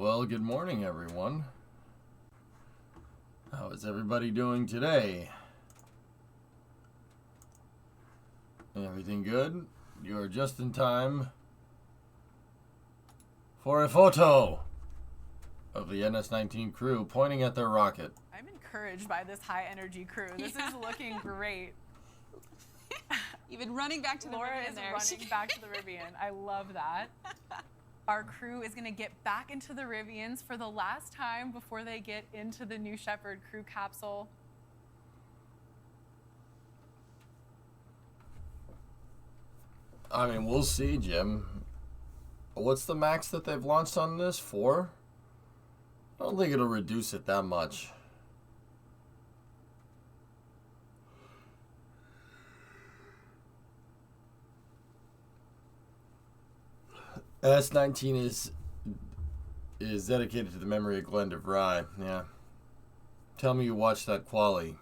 Well, good morning, everyone. How is everybody doing today? Everything good? You're just in time for a photo of the NS-19 crew pointing at their rocket. I'm encouraged by this high energy crew. This is looking great. You've been running back to the Rivian there. Laura is running back to the Rivian. I love that. Our crew is going to get back into the Rivians for the last time before they get into the New Shepard crew capsule. I mean, we'll see, Jim. What's the max that they've launched on this? 4? I don't think it'll reduce it that much. NS-19 is dedicated to the memory of Glenn DeVry. Yeah. Tell me you watched that quali.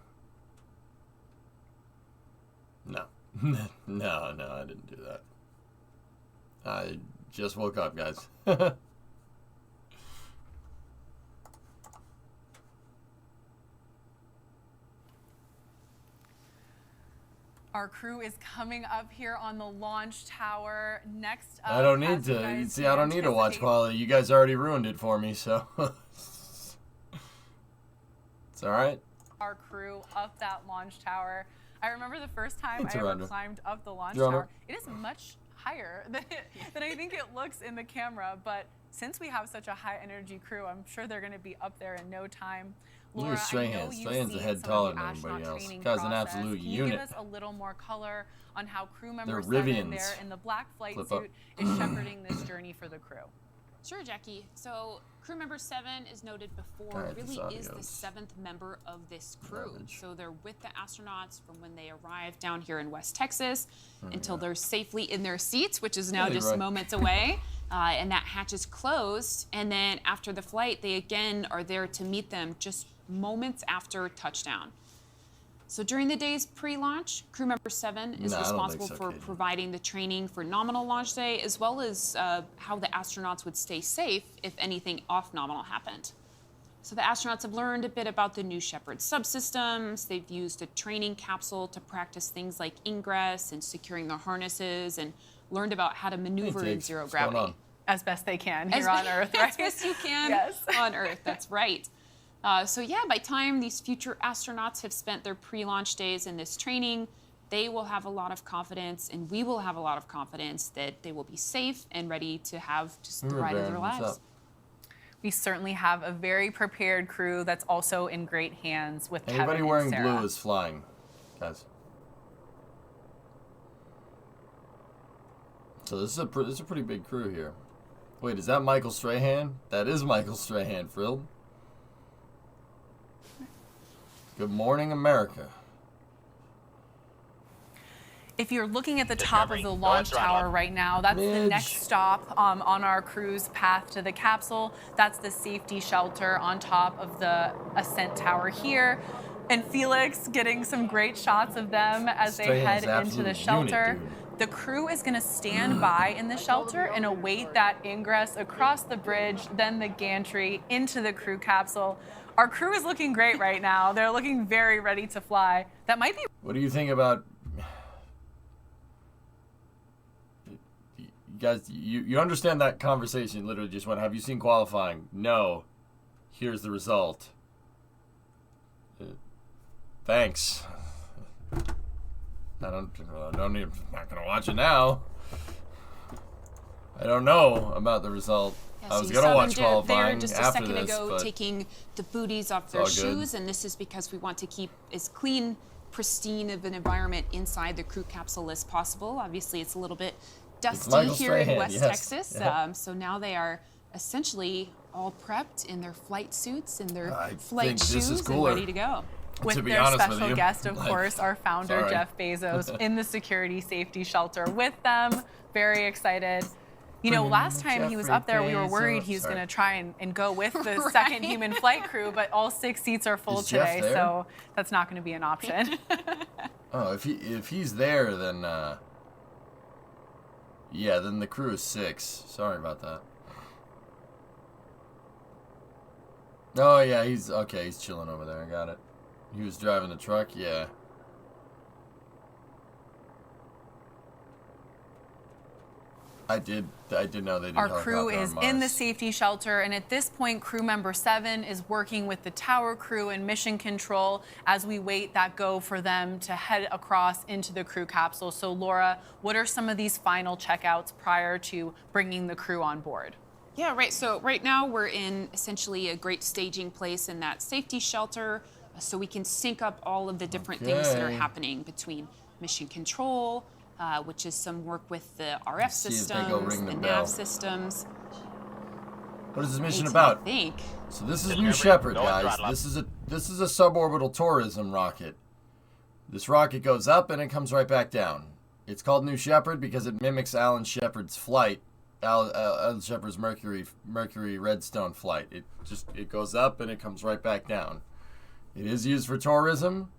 No. No, I didn't do that. I just woke up, guys. Our crew is coming up here on the launch tower. Next up, I don't need to. See, I don't need to watch quality. You guys already ruined it for me, so it's all right. Our crew up that launch tower. I remember the first time I ever climbed up the launch tower. It is much higher than I think it looks in the camera, but since we have such a high energy crew, I'm sure they're going to be up there in no time. Laura, Strahan's a head taller than anybody else. Guy's an absolute unit. Can you give us a little more color on how crew member 7 there in the black flight suit is shepherding this journey for the crew? Sure, Jackie. So crew member 7 is noted before, really is the 7th member of this crew. So they're with the astronauts from when they arrived down here in West Texas until they're safely in their seats, which is now just moments away. And that hatch is closed. And then after the flight, they again are there to meet them just moments after touchdown. So during the day's pre-launch, crew member 7 is responsible for providing the training for nominal launch day, as well as how the astronauts would stay safe if anything off-nominal happened. So the astronauts have learned a bit about the New Shepard subsystems. They've used a training capsule to practice things like ingress and securing their harnesses, and learned about how to maneuver in zero gravity. As best they can here on Earth, right? As best you can on Earth, that's right. So yeah, by the time these future astronauts have spent their pre-launch days in this training, they will have a lot of confidence, and we will have a lot of confidence that they will be safe and ready to have just the ride of their lives. We certainly have a very prepared crew that's also in great hands with Kevin and Sarah. Anybody wearing blue is flying, guys. So this is a pretty big crew here. Wait, is that Michael Strahan? That is Michael Strahan, Frill. Good morning, America. If you're looking at the top of the launch tower right now, that's the next stop on our crew's path to the capsule. That's the safety shelter on top of the ascent tower here. And Felix getting some great shots of them as they head into the shelter. The crew is going to stand by in the shelter and await that ingress across the bridge, then the gantry into the crew capsule. Our crew is looking great right now. They're looking very ready to fly. That might be... What do you think about... You guys, you understand that conversation literally just went, have you seen qualifying? No. Here's the result. Thanks. I'm not going to watch it now. I don't know about the result. I was going to watch qualifying just a second ago, taking the booties off their shoes, and this is because we want to keep as clean, pristine of an environment inside the crew capsule as possible. Obviously, it's a little bit dusty here in West Texas, so now they are essentially all prepped in their flight suits and their flight shoes and ready to go. With their special guest, of course, our founder, Jeff Bezos, in the security safety shelter with them. Very excited. You know, last time he was up there, we were worried he was going to try and go with the second human flight crew, but all 6 seats are full today, so that's not going to be an option. Oh, if he's there, then yeah, then the crew is 6. Sorry about that. Oh, yeah, he's chilling over there. I got it. He was driving the truck, yeah. I did know they did. Our crew is in the safety shelter, and at this point, crew member 7 is working with the tower crew and mission control as we wait that go for them to head across into the crew capsule. So, Laura, what are some of these final checkouts prior to bringing the crew on board? Yeah, right. So right now we're in essentially a great staging place in that safety shelter, so we can sync up all of the different things that are happening between mission control, which is some work with the RF systems, the nav systems. What is this mission about? I think. So this is New Shepard, guys. This is a suborbital tourism rocket. This rocket goes up and it comes right back down. It's called New Shepard because it mimics Alan Shepard's flight, Alan Shepard's Mercury Redstone flight. It goes up and it comes right back down. It is used for tourism.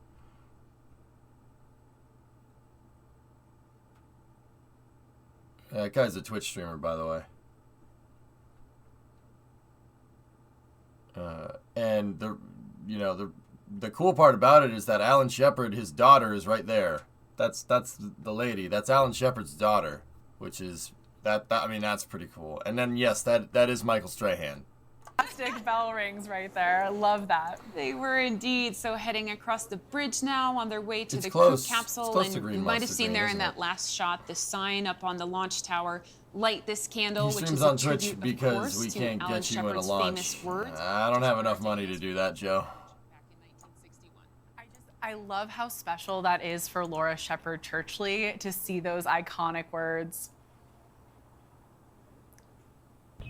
That guy's a Twitch streamer, by the way. And the cool part about it is that Alan Shepard, his daughter, is right there. That's the lady. That's Alan Shepard's daughter, which is I mean, that's pretty cool. And then yes, that is Michael Strahan. Plastic bell rings right there. I love that. They were indeed. So heading across the bridge now on their way to the crew capsule. And you might have seen there in that last shot the sign up on the launch tower. Light this candle, which is on a Twitch tribute, because of course, we can't to Alan get you in a Shepard's launch. famous words. I don't have enough money to do that, Joe. I love how special that is for Laura Shepard Churchley to see those iconic words.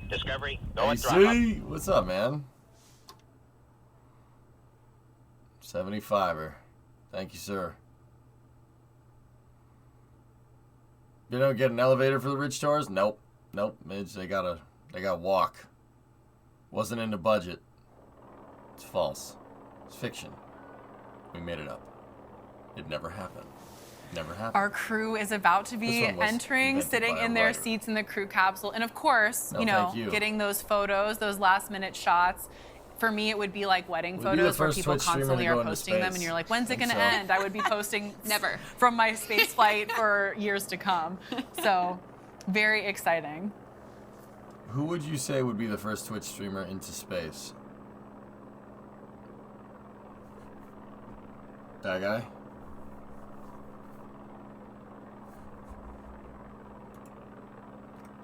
Discovery, go and AC, what's up, man? 75er. Thank you, sir. You don't get an elevator for the rich tours? Nope. Midge, they gotta walk. Wasn't in the budget. It's false. It's fiction. We made it up. It never happened. Never happened. Our crew is about to be entering, sitting in their seats in the crew capsule. And of course, getting those photos, those last minute shots. For me, it would be like wedding photos where people constantly are posting them and you're like, when's it going to end? I would be posting never from my space flight for years to come. So very exciting. Who would you say would be the first Twitch streamer into space? That guy?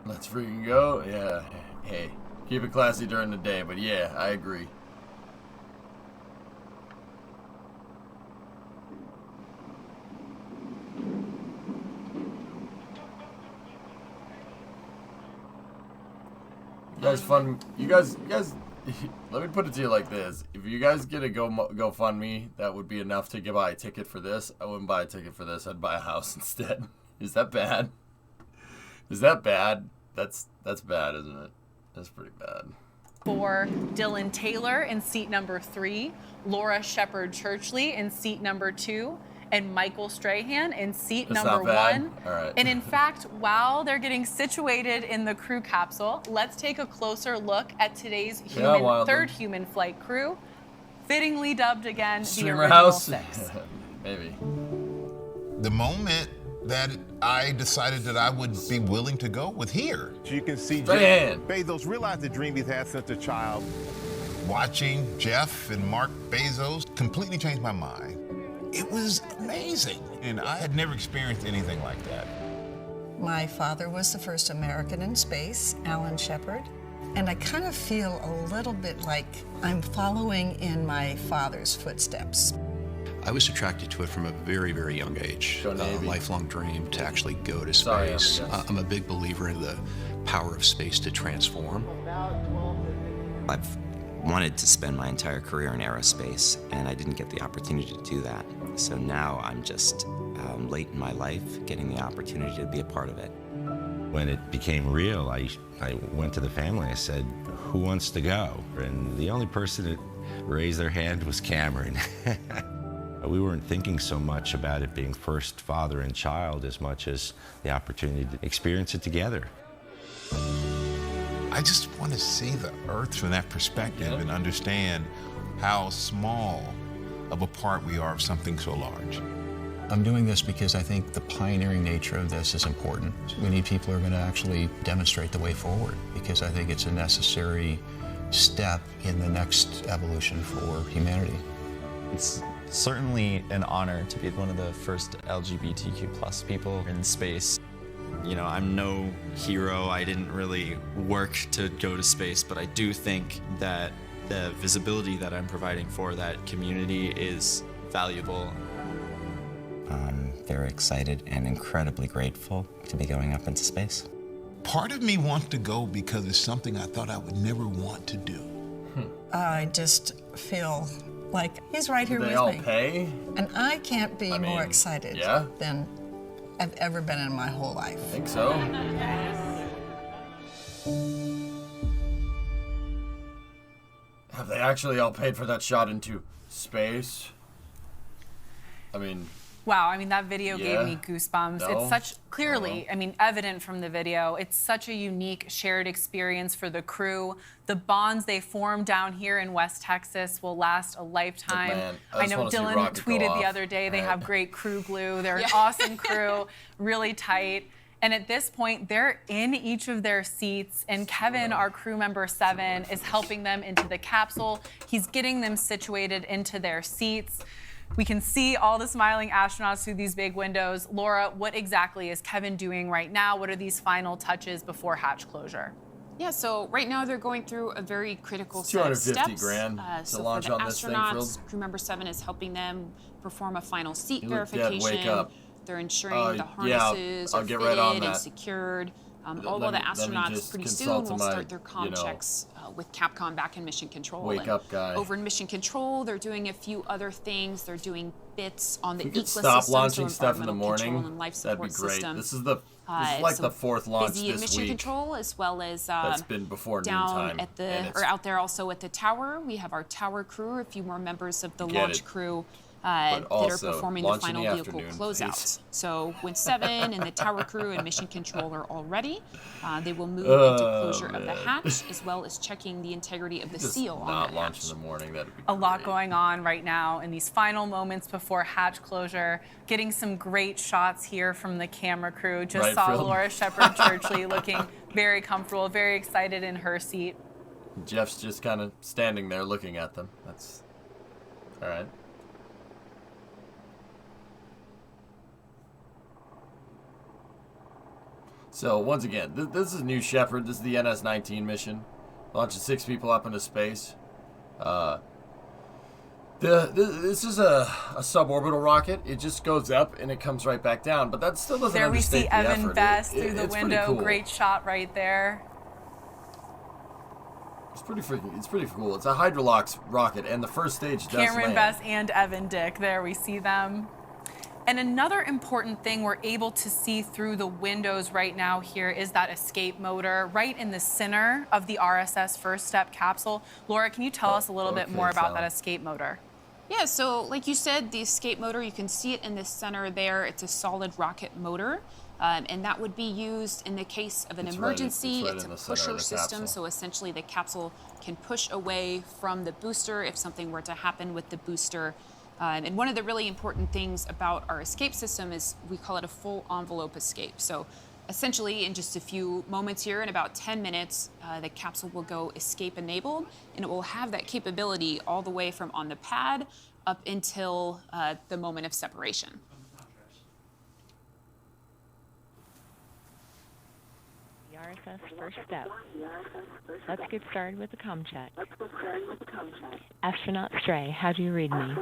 Let's freaking go. Yeah. Hey, keep it classy during the day, but yeah, I agree. You guys, let me put it to you like this. If you guys get a GoFundMe, that would be enough to buy a ticket for this. I wouldn't buy a ticket for this. I'd buy a house instead. Is that bad? Is that bad? That's bad, isn't it? That's pretty bad. For Dylan Taylor in seat number 3, Laura Shepard Churchley in seat number 2, and Michael Strahan in seat number 1. All right. And in fact, while they're getting situated in the crew capsule, let's take a closer look at today's third human flight crew, fittingly dubbed again the Original 6. Maybe. The moment that I decided that I would be willing to go with here. You can see Jeff Bezos realize the dream he's had since a child. Watching Jeff and Mark Bezos completely changed my mind. It was amazing, and I had never experienced anything like that. My father was the first American in space, Alan Shepard, and I kind of feel a little bit like I'm following in my father's footsteps. I was attracted to it from a very, very young age. A lifelong dream to actually go to space. I'm a big believer in the power of space to transform. I've wanted to spend my entire career in aerospace, and I didn't get the opportunity to do that. So now I'm just late in my life getting the opportunity to be a part of it. When it became real, I went to the family. I said, who wants to go? And the only person that raised their hand was Cameron. We weren't thinking so much about it being first father and child as much as the opportunity to experience it together. I just want to see the Earth from that perspective and understand how small of a part we are of something so large. I'm doing this because I think the pioneering nature of this is important. We need people who are going to actually demonstrate the way forward, because I think it's a necessary step in the next evolution for humanity. It's certainly an honor to be one of the first LGBTQ+ people in space. You know, I'm no hero. I didn't really work to go to space, but I do think that the visibility that I'm providing for that community is valuable. I'm very excited and incredibly grateful to be going up into space. Part of me wants to go because it's something I thought I would never want to do. I just feel like he's right here with me. They all pay? And I can't be more excited than I've ever been in my whole life. I think so. Have they actually all paid for that shot into space? I mean... Wow, I mean, that video gave me goosebumps. No? It's such, clearly, I mean, evident from the video, it's such a unique shared experience for the crew. The bonds they form down here in West Texas will last a lifetime. Man, I know Dylan tweeted the other day, they have great crew glue. They're an awesome crew, really tight. And at this point, they're in each of their seats, and Kevin, our crew member 7, is helping them into the capsule. He's getting them situated into their seats. We can see all the smiling astronauts through these big windows. Laura, what exactly is Kevin doing right now? What are these final touches before hatch closure? Yeah, so right now they're going through a very critical set of steps. $250,000 to So launch for the on this thing, astronauts, crew member 7 is helping them perform a final seat You look dead, verification. wake up. They're ensuring the harnesses are get fitted right on and that. secured. All of the astronauts pretty soon will start their comm checks with Capcom back in Mission Control. Wake up, guy. Over in Mission Control, they're doing a few other things. They're doing bits on the If we ECLA could stop system, launching so stuff in the environmental control morning, and life that'd be support great. system. This is like So the 4th launch busy at this Mission week. Control, as well as That's been before down noontime, at the and it's- or out there also at the tower. We have our tower crew, a few more members of the Get launch it. crew But that are also, performing the launch in final the vehicle afternoon, closeouts. please. So when 7 and the tower crew and Mission Control are all ready, they will move into closure of the hatch, as well as checking the integrity of the Just seal on not that launch hatch. in the morning. That'd be A lot going on right now in these final moments before hatch closure. Getting some great shots here from the camera crew. Just Right, saw Phil? Laura Shepard-Churchley looking very comfortable, very excited in her seat. Jeff's just kind of standing there looking at them. That's all right. So once again, this is New Shepard. This is the NS-19 mission, launching 6 people up into space. This is a suborbital rocket. It just goes up and it comes right back down, but that still doesn't There we understate see the Evan effort. Best through the It's pretty window. cool. Great shot right there. It's pretty cool. It's a Hydrolox rocket, and the first stage does Cameron land. Best and Evan Dick. There we see them. And another important thing we're able to see through the windows right now here is that escape motor right in the center of the RSS First Step capsule. Laura, can you tell us a little bit more about that escape motor? Yeah, so like you said, the escape motor, you can see it in the center there. It's a solid rocket motor, and that would be used in the case of an emergency. It's It's in a the center of pusher the system, capsule. so essentially the capsule can push away from the booster if something were to happen with the booster. And one of the really important things about our escape system is we call it a full envelope escape. So essentially, in just a few moments here, in about 10 minutes, the capsule will go escape enabled, and it will have that capability all the way from on the pad up until the moment of separation. The RSS First Step. Let's get started with the comm check. Astronaut Stray, how do you read me?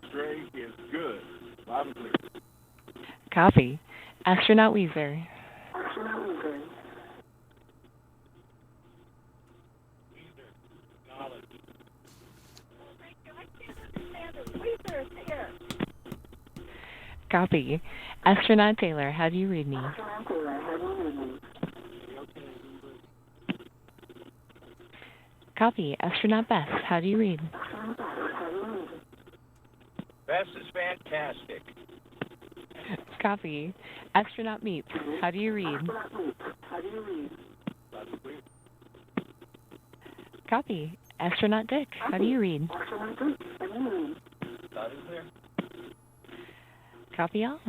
Stray is good. Loud and clear. Copy. Astronaut Weezer. Copy. Astronaut Taylor, how do you read me? Copy. Astronaut Best, how do you read? Best is fantastic. Copy. Astronaut meets. How do you read? Copy. Astronaut Dick. How do you read? Copy all.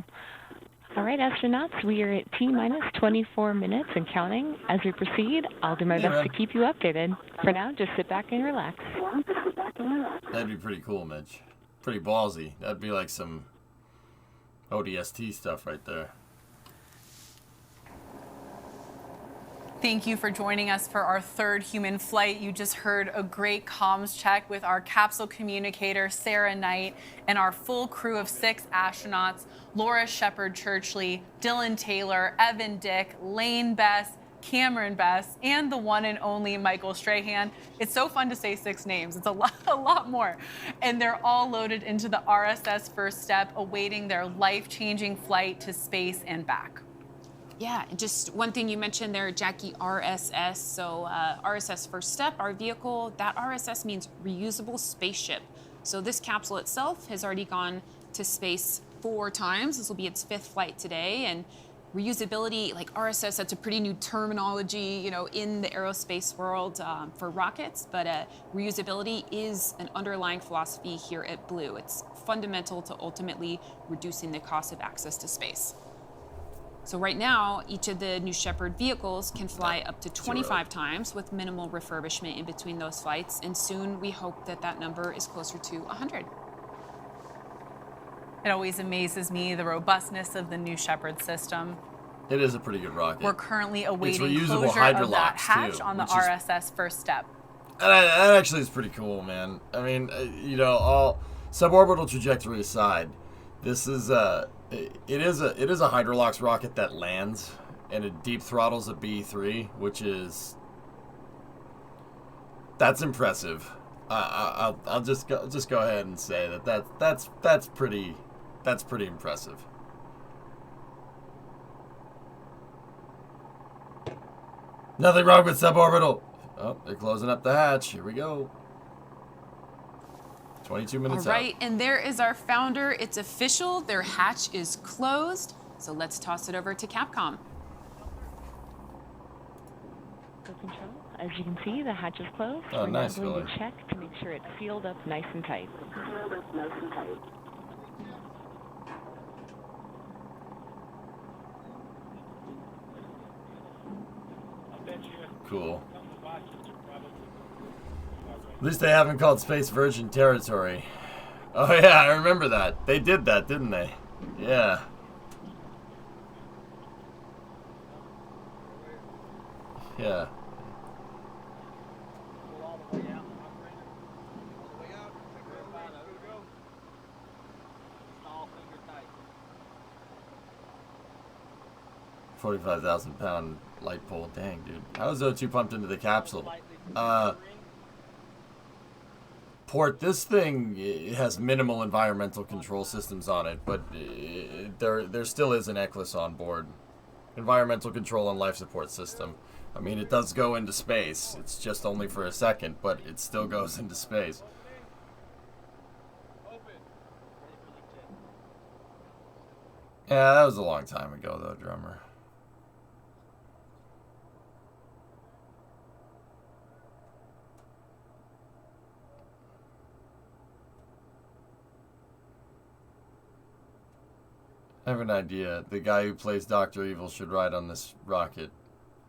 All right, astronauts, we are at T-minus 24 minutes and counting. As we proceed, I'll do my best to keep you updated. For now, just sit back and relax. That'd be pretty cool, Mitch. Pretty ballsy. That'd be like some ODST stuff right there. Thank you for joining us for our third human flight. You just heard a great comms check with our capsule communicator, Sarah Knight, and our full crew of 6 astronauts, Laura Shepard-Churchley, Dylan Taylor, Evan Dick, Lane Bess, Cameron Bess, and the one and only Michael Strahan. It's so fun to say 6 names. It's a lot more. And they're all loaded into the RSS First Step, awaiting their life-changing flight to space and back. Yeah, and just one thing you mentioned there, Jackie, RSS. So RSS First Step, our vehicle, that RSS means reusable spaceship. So this capsule itself has already gone to space 4 times. This will be its 5th flight today. And reusability, like RSS, that's a pretty new terminology, you know, in the aerospace world for rockets. But reusability is an underlying philosophy here at Blue. It's fundamental to ultimately reducing the cost of access to space. So right now, each of the New Shepard vehicles can fly up to 25 times with minimal refurbishment in between those flights. And soon we hope that that number is closer to 100. It always amazes me, the robustness of the New Shepard system. It is a pretty good rocket. We're currently awaiting reusable closure of that hydrolocks, hatch too, on the which is- RSS First Step. And that actually is pretty cool, man. I mean, you know, all suborbital trajectory aside, this is it is a hydrolox rocket that lands, and it deep throttles a B3, which is that's impressive. I'll just go ahead and say that's pretty impressive. Nothing wrong with suborbital. Oh, they're closing up the hatch. Here we go. 22 minutes All right, and there is our founder. It's official. Their hatch is closed. So let's toss it over to Capcom. Control. As you can see, the hatch is closed. Oh, We're nice, now going Billy. to check to make sure it's sealed up nice and tight. Cool. At least they haven't called space virgin territory. Oh yeah, I remember that. They did that, didn't they? Yeah. Yeah. $45,000 light pole. Dang, dude. How is O2 pumped into the capsule? Port, this thing has minimal environmental control systems on it, but there still is an ECLIS on board. Environmental control and life support system. I mean, it does go into space. It's just only for a second, but it still goes into space. Yeah, that was a long time ago, though, drummer. I have an idea. The guy who plays Dr. Evil should ride on this rocket.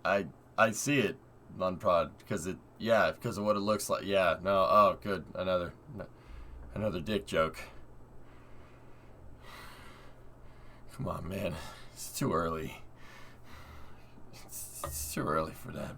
I see it, Lunprod, because of what it looks like. Yeah, no, oh, good. Another dick joke. Come on, man. It's too early. It's too early for that.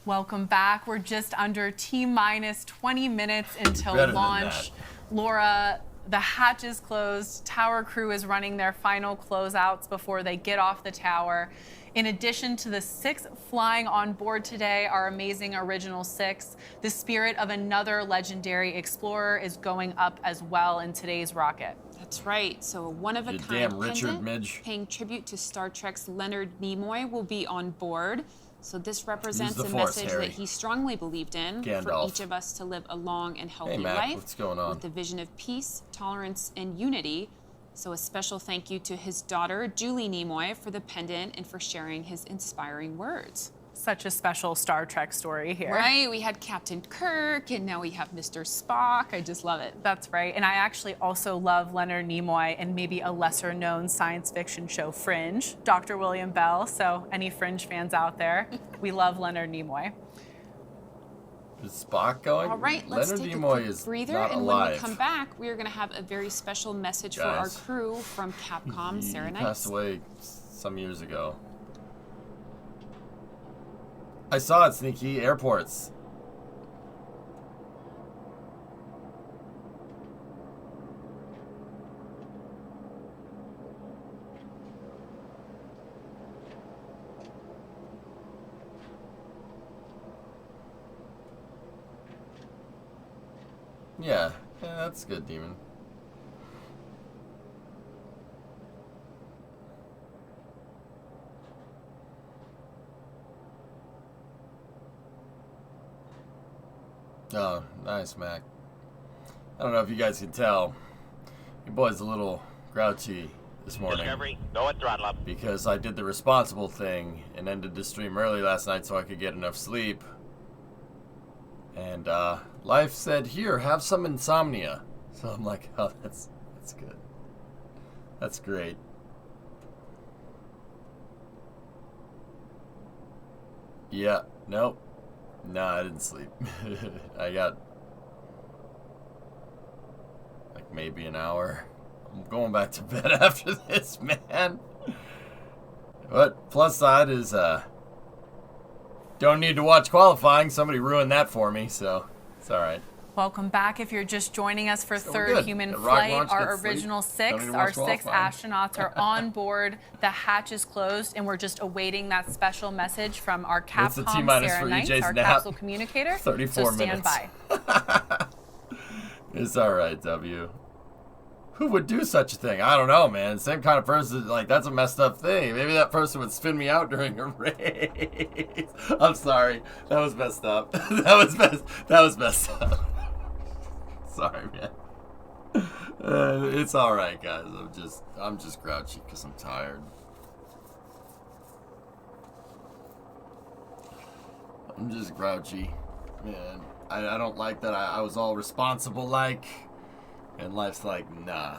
Welcome back. We're just under T-minus 20 minutes until Better than launch. Laura, the hatch is closed. Tower crew is running their final closeouts before they get off the tower. In addition to the 6 flying on board today, our amazing original 6, the spirit of another legendary explorer is going up as well in today's rocket. That's right. So one of a kind damn Richard pendant Midge. paying tribute to Star Trek's Leonard Nimoy will be on board. So this represents the a Force, message Harry. that he strongly believed in for Gandalf. each of us to live a long and healthy Hey, Mac, life what's going on? with a vision of peace, tolerance, and unity. So a special thank you to his daughter, Julie Nimoy, for the pendant and for sharing his inspiring words. Such a special Star Trek story here. Right, we had Captain Kirk, and now we have Mr. Spock. I just love it. That's right, and I actually also love Leonard Nimoy and maybe a lesser-known science fiction show, Fringe, Dr. William Bell, so any Fringe fans out there, we love Leonard Nimoy. Is Spock going? All right, let's Leonard take Nimoy a quick is breather, not and alive. when we come back, we are going to have a very special message for our crew from Capcom, Sarah He Knight. passed away some years ago. I saw it, Sneaky. Airports. Yeah, that's good, Demon. Oh, nice, Mac. I don't know if you guys can tell. Your boy's a little grouchy this morning. Discovery, go at throttle up. Because I did the responsible thing and ended the stream early last night so I could get enough sleep. And Life said, here, have some insomnia. So I'm like, oh, that's good. That's great. Yeah, nope. Nah, I didn't sleep. I got like maybe an hour. I'm going back to bed after this, man. But plus side is don't need to watch qualifying. Somebody ruined that for me, so it's all right. Welcome back. If you're just joining us for So third human flight, our original six astronauts are on board. The hatch is closed, and we're just awaiting that special message from our Capcom Sarah Knight, our capsule communicator. 34 so stand minutes. by. It's all right, W. Who would do such a thing? I don't know, man. Same kind of person. Like, that's a messed up thing. Maybe that person would spin me out during a race. I'm sorry. That was messed up. That was messed up. Sorry, man. It's all right, guys. I'm just grouchy because I'm tired. I'm just grouchy, man. I don't like that I was all responsible like, and Life's like, nah.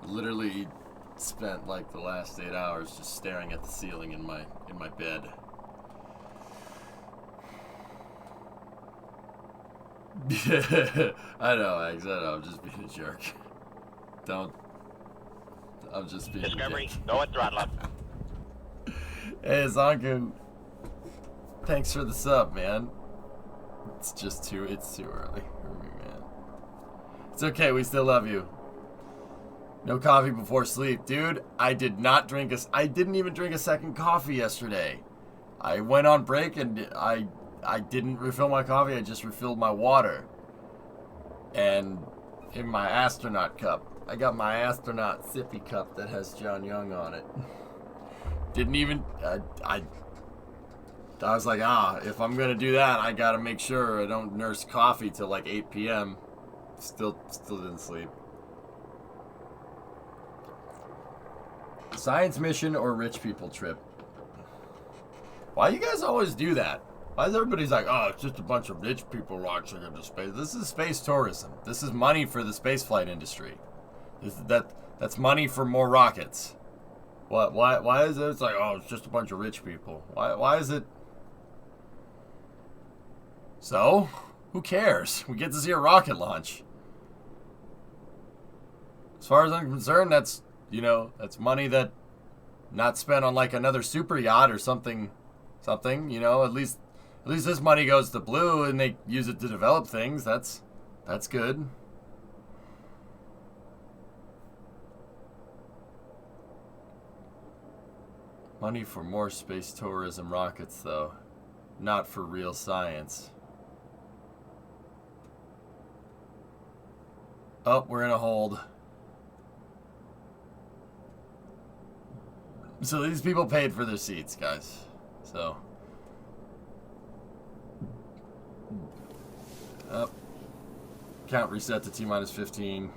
Literally spent like the last 8 hours just staring at the ceiling in my bed. I know, Eggs. I know. I'm just being a jerk. I'm just being Discovery, a jerk. go at throttle up. Hey, Zonku. Thanks for the sub, man. It's too early for me, man. It's okay. We still love you. No coffee before sleep. Dude, I didn't even drink a second coffee yesterday. I went on break and I didn't refill my coffee. I just refilled my water. And in my astronaut cup. I got my astronaut sippy cup that has John Young on it. Didn't even... I was like, if I'm going to do that, I got to make sure I don't nurse coffee till like 8 p.m. Still didn't sleep. Science mission or rich people trip? Why you guys always do that? Why is everybody's like, oh, it's just a bunch of rich people launching into space? This is space tourism. This is money for the spaceflight industry. That's money for more rockets. What? Why is it? It's like, oh, it's just a bunch of rich people. Why is it? So, who cares? We get to see a rocket launch. As far as I'm concerned, that's money that not spent on like another super yacht or something, at least this money goes to Blue and they use it to develop things. That's good. Money for more space tourism rockets though, not for real science. Oh, we're in a hold. So these people paid for their seats, guys. So. Count reset to T-minus 15.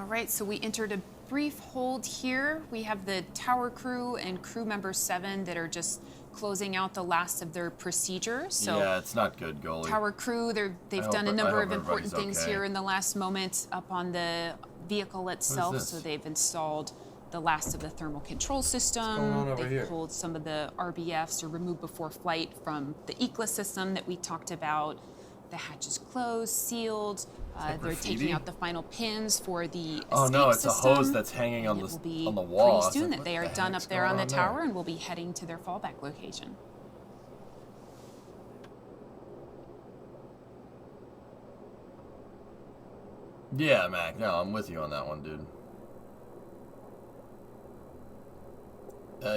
All right, so we entered a brief hold here. We have the tower crew and crew member 7 that are just closing out the last of their procedures. So yeah, it's not good, goalie. Tower crew, they've done a number of important things here in the last moment up on the vehicle itself. So they've installed the last of the thermal control system. They've pulled some of the RBFs, or removed before flight, from the ECLA system that we talked about. The hatch is closed, sealed. They're taking out the final pins for the escape Oh no, it's system. a hose that's hanging on the wall. Pretty soon that they are done up there on the tower and will be heading to their fallback location. Yeah, Mac. No, I'm with you on that one, dude.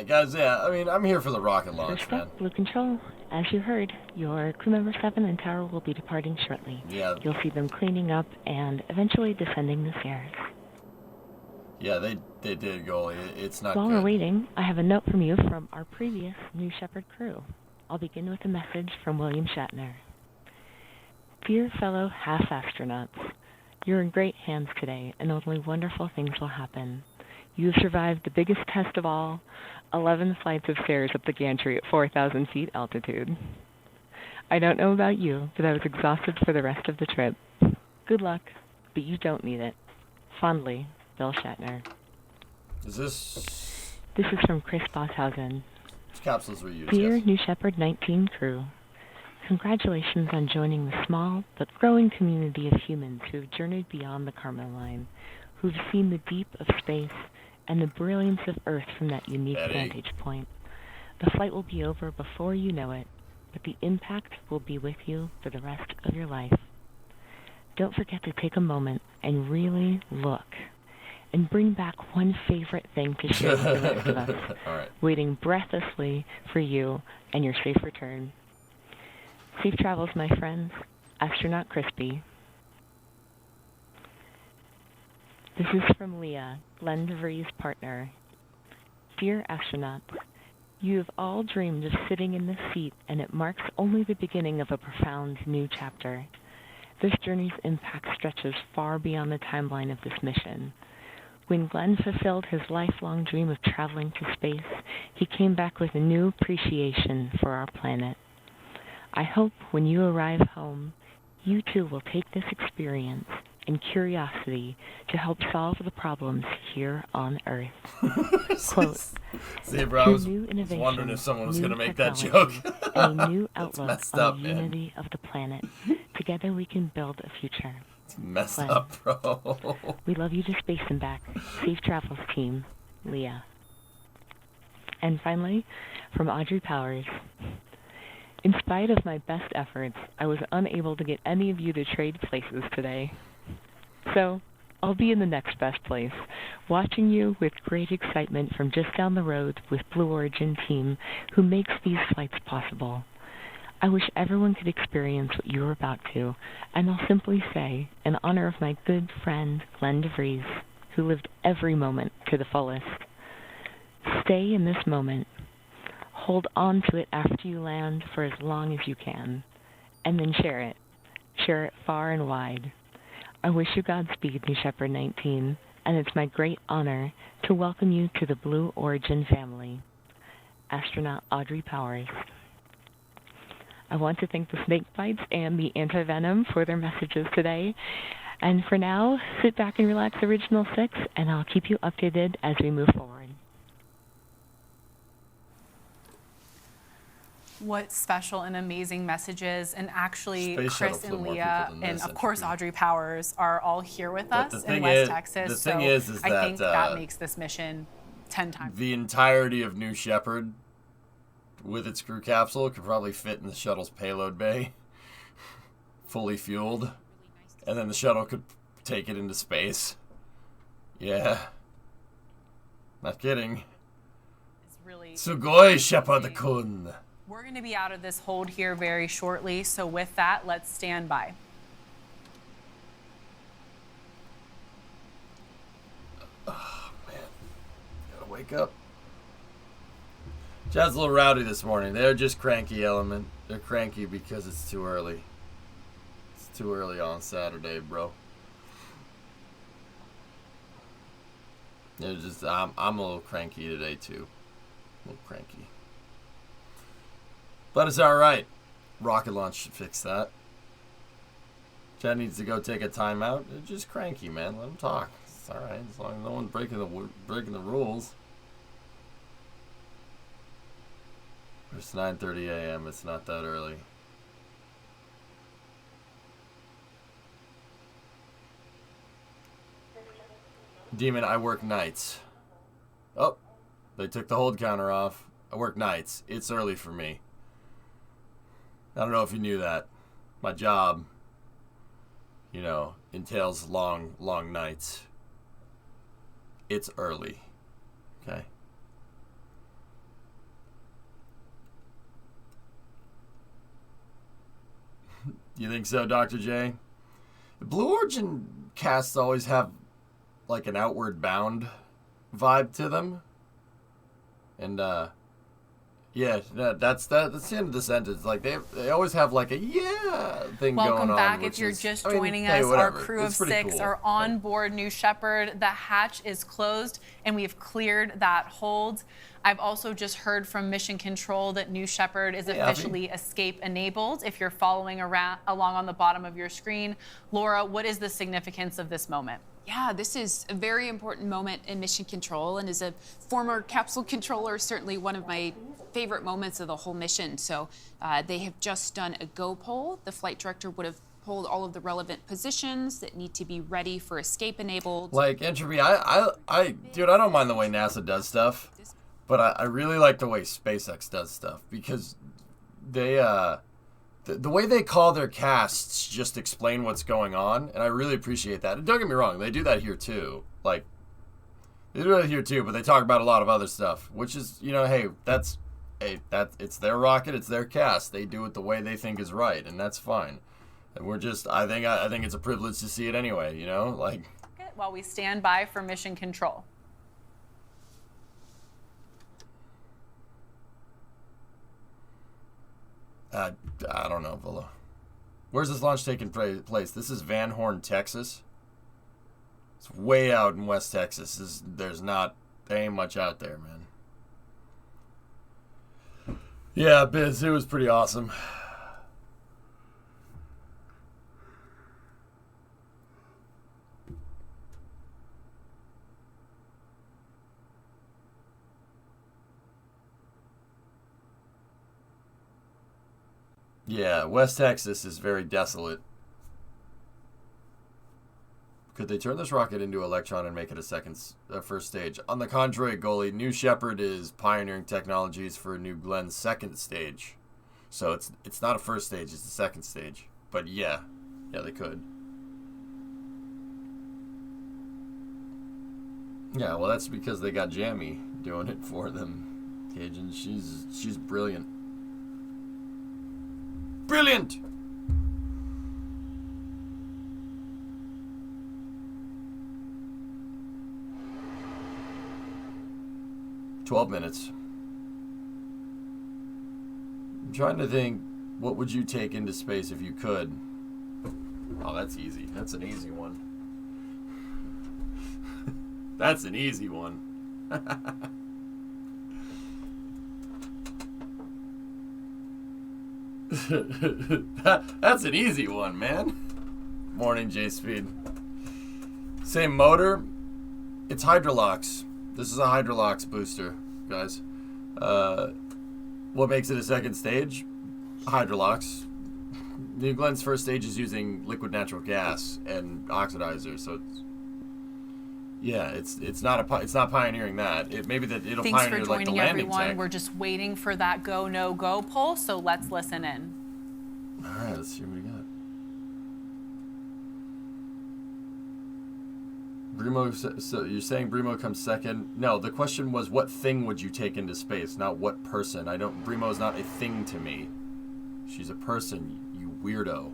Guys, yeah, I mean, I'm here for the rocket launch, man. Blue Control, as you heard, your crew member 7 and tower will be departing shortly. Yeah. You'll see them cleaning up and eventually descending the stairs. Yeah, they did, goalie. It's not While good. we're waiting, I have a note from you from our previous New Shepard crew. I'll begin with a message from William Shatner. Dear fellow half-astronauts, you're in great hands today, and only wonderful things will happen. You've survived the biggest test of all, 11 flights of stairs up the gantry at 4,000 feet altitude. I don't know about you, but I was exhausted for the rest of the trip. Good luck, but you don't need it. Fondly, Bill Shatner. Is this... This is from Chris Bosshausen. Capsules were used, Dear yes. New Shepard 19 crew, congratulations on joining the small but growing community of humans who have journeyed beyond the Kármán line, who've seen the deep of space and the brilliance of Earth from that unique vantage point. The flight will be over before you know it, but the impact will be with you for the rest of your life. Don't forget to take a moment and really look, and bring back one favorite thing to share with the rest of us, waiting breathlessly for you and your safe return. Safe travels, my friends. Astronaut Crispy. This is from Leah, Glenn DeVries' partner. Dear astronauts, you have all dreamed of sitting in this seat, and it marks only the beginning of a profound new chapter. This journey's impact stretches far beyond the timeline of this mission. When Glenn fulfilled his lifelong dream of traveling to space, he came back with a new appreciation for our planet. I hope when you arrive home, you too will take this experience and curiosity to help solve the problems here on Earth. Quote, See, bro, I was wondering if someone was going to make that joke. A new outlook messed on up, the man. unity of the planet. Together we can build a future. It's messed Glenn. up, bro. We love you to space and back. Safe travels, team. Leah. And finally, from Audrey Powers. In spite of my best efforts, I was unable to get any of you to trade places today. So, I'll be in the next best place, watching you with great excitement from just down the road with Blue Origin team who makes these flights possible. I wish everyone could experience what you're about to, and I'll simply say, in honor of my good friend Glenn DeVries, who lived every moment to the fullest, stay in this moment. Hold on to it after you land for as long as you can, and then share it. Share it far and wide. I wish you Godspeed, New Shepard 19, and it's my great honor to welcome you to the Blue Origin family. Astronaut Audrey Powers. I want to thank the snake bites and the anti-venom for their messages today. And for now, sit back and relax, Original 6, and I'll keep you updated as we move forward. What special and amazing messages. And actually, Space shuttle Chris flew and more Leah, people than and this, of course Audrey Powers are all here with But us the thing in West is- Texas. the thing so is I think that, that makes this mission 10 times. The entirety of New Shepard, with its crew capsule, could probably fit in the shuttle's payload bay, fully fueled, and then the shuttle could take it into space. Yeah. Not kidding. It's really Sugoi Shepard-kun. We're going to be out of this hold here very shortly, so with that, let's stand by. Oh, man. Gotta wake up. Chad's a little rowdy this morning. They're just cranky, Element. They're cranky because it's too early. It's too early on Saturday, bro. It's just I'm a little cranky today too. A little cranky. But it's alright. Rocket launch should fix that. Chad needs to go take a timeout. It's just cranky, man. Let him talk. It's alright. As long as no one's breaking the rules. It's 9:30 a.m. It's not that early. Demon, I work nights. Oh, they took the hold counter off. I work nights. It's early for me. I don't know if you knew that. My job, you know, entails long nights. It's early. Okay? You think so, Dr. J? The Blue Origin casts always have like an outward bound vibe to them. And yeah, that's the end of the sentence. Like they always have like a thing going on. Welcome back. If you're just joining us, our crew of 6 are on board New Shepard. The hatch is closed and we've cleared that hold. I've also just heard from Mission Control that New Shepard is officially escape enabled. If you're following along on the bottom of your screen, Laura, what is the significance of this moment? Yeah, this is a very important moment in Mission Control, and as a former capsule controller, certainly one of my favorite moments of the whole mission. So they have just done a go poll. The flight director would have polled all of the relevant positions that need to be ready for escape enabled. Like Entropy, dude, I don't mind the way NASA does stuff, but I really like the way SpaceX does stuff because they the way they call their casts just explain what's going on, and I really appreciate that. And don't get me wrong, they do that here too. Like, they do that here too, but they talk about a lot of other stuff, which is, you know, hey, it's their rocket, it's their cast. They do it the way they think is right, and that's fine. And we're just, I think it's a privilege to see it anyway, you know, like. While we stand by for Mission Control. I don't know, Villa. Where's this launch taking place? This is Van Horn, Texas. It's way out in West Texas. There ain't much out there, man. Yeah, Biz, it was pretty awesome. Yeah, West Texas is very desolate. Could they turn this rocket into Electron and make it a first stage? On the contrary, goalie, New Shepard is pioneering technologies for New Glenn's second stage. So it's not a first stage, it's a second stage. But yeah, they could. Yeah, well, that's because they got Jamie doing it for them. Cajun, she's brilliant. Brilliant! "12 minutes. I'm trying to think, what would you take into space if you could? Oh, that's easy. That's an easy one. That's an easy one. That's an easy one, man. Morning, J-Speed. Same motor. It's Hydrolox. This is a Hydrolox booster, guys. What makes it a second stage? Hydrolox. New Glenn's first stage is using liquid natural gas and oxidizer, so it's not pioneering that. It'll Thanks pioneer for like the joining, landing everyone. tech. We're just waiting for that go no go poll, so let's listen in. All right, let's see what we got. Brimo, so you're saying Brimo comes second? No, the question was what thing would you take into space, not what person. Brimo's not a thing to me. She's a person, you weirdo.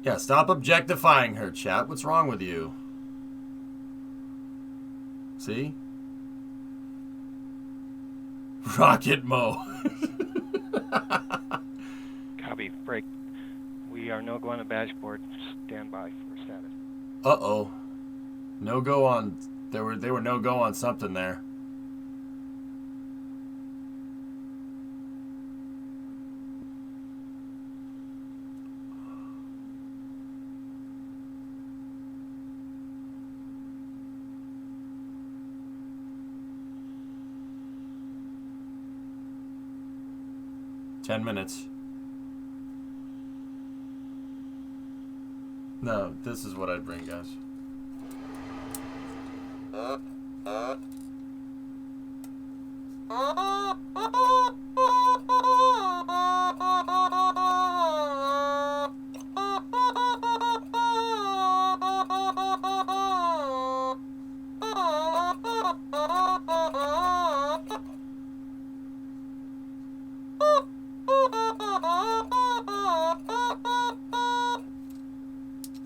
Yeah, stop objectifying her, chat. What's wrong with you? See? Rocket Mo. Copy. Break. We are no go on the dashboard. Stand by for status. Uh-oh. No go on. They were no go on something there. Ten minutes. No, this is what I'd bring, guys.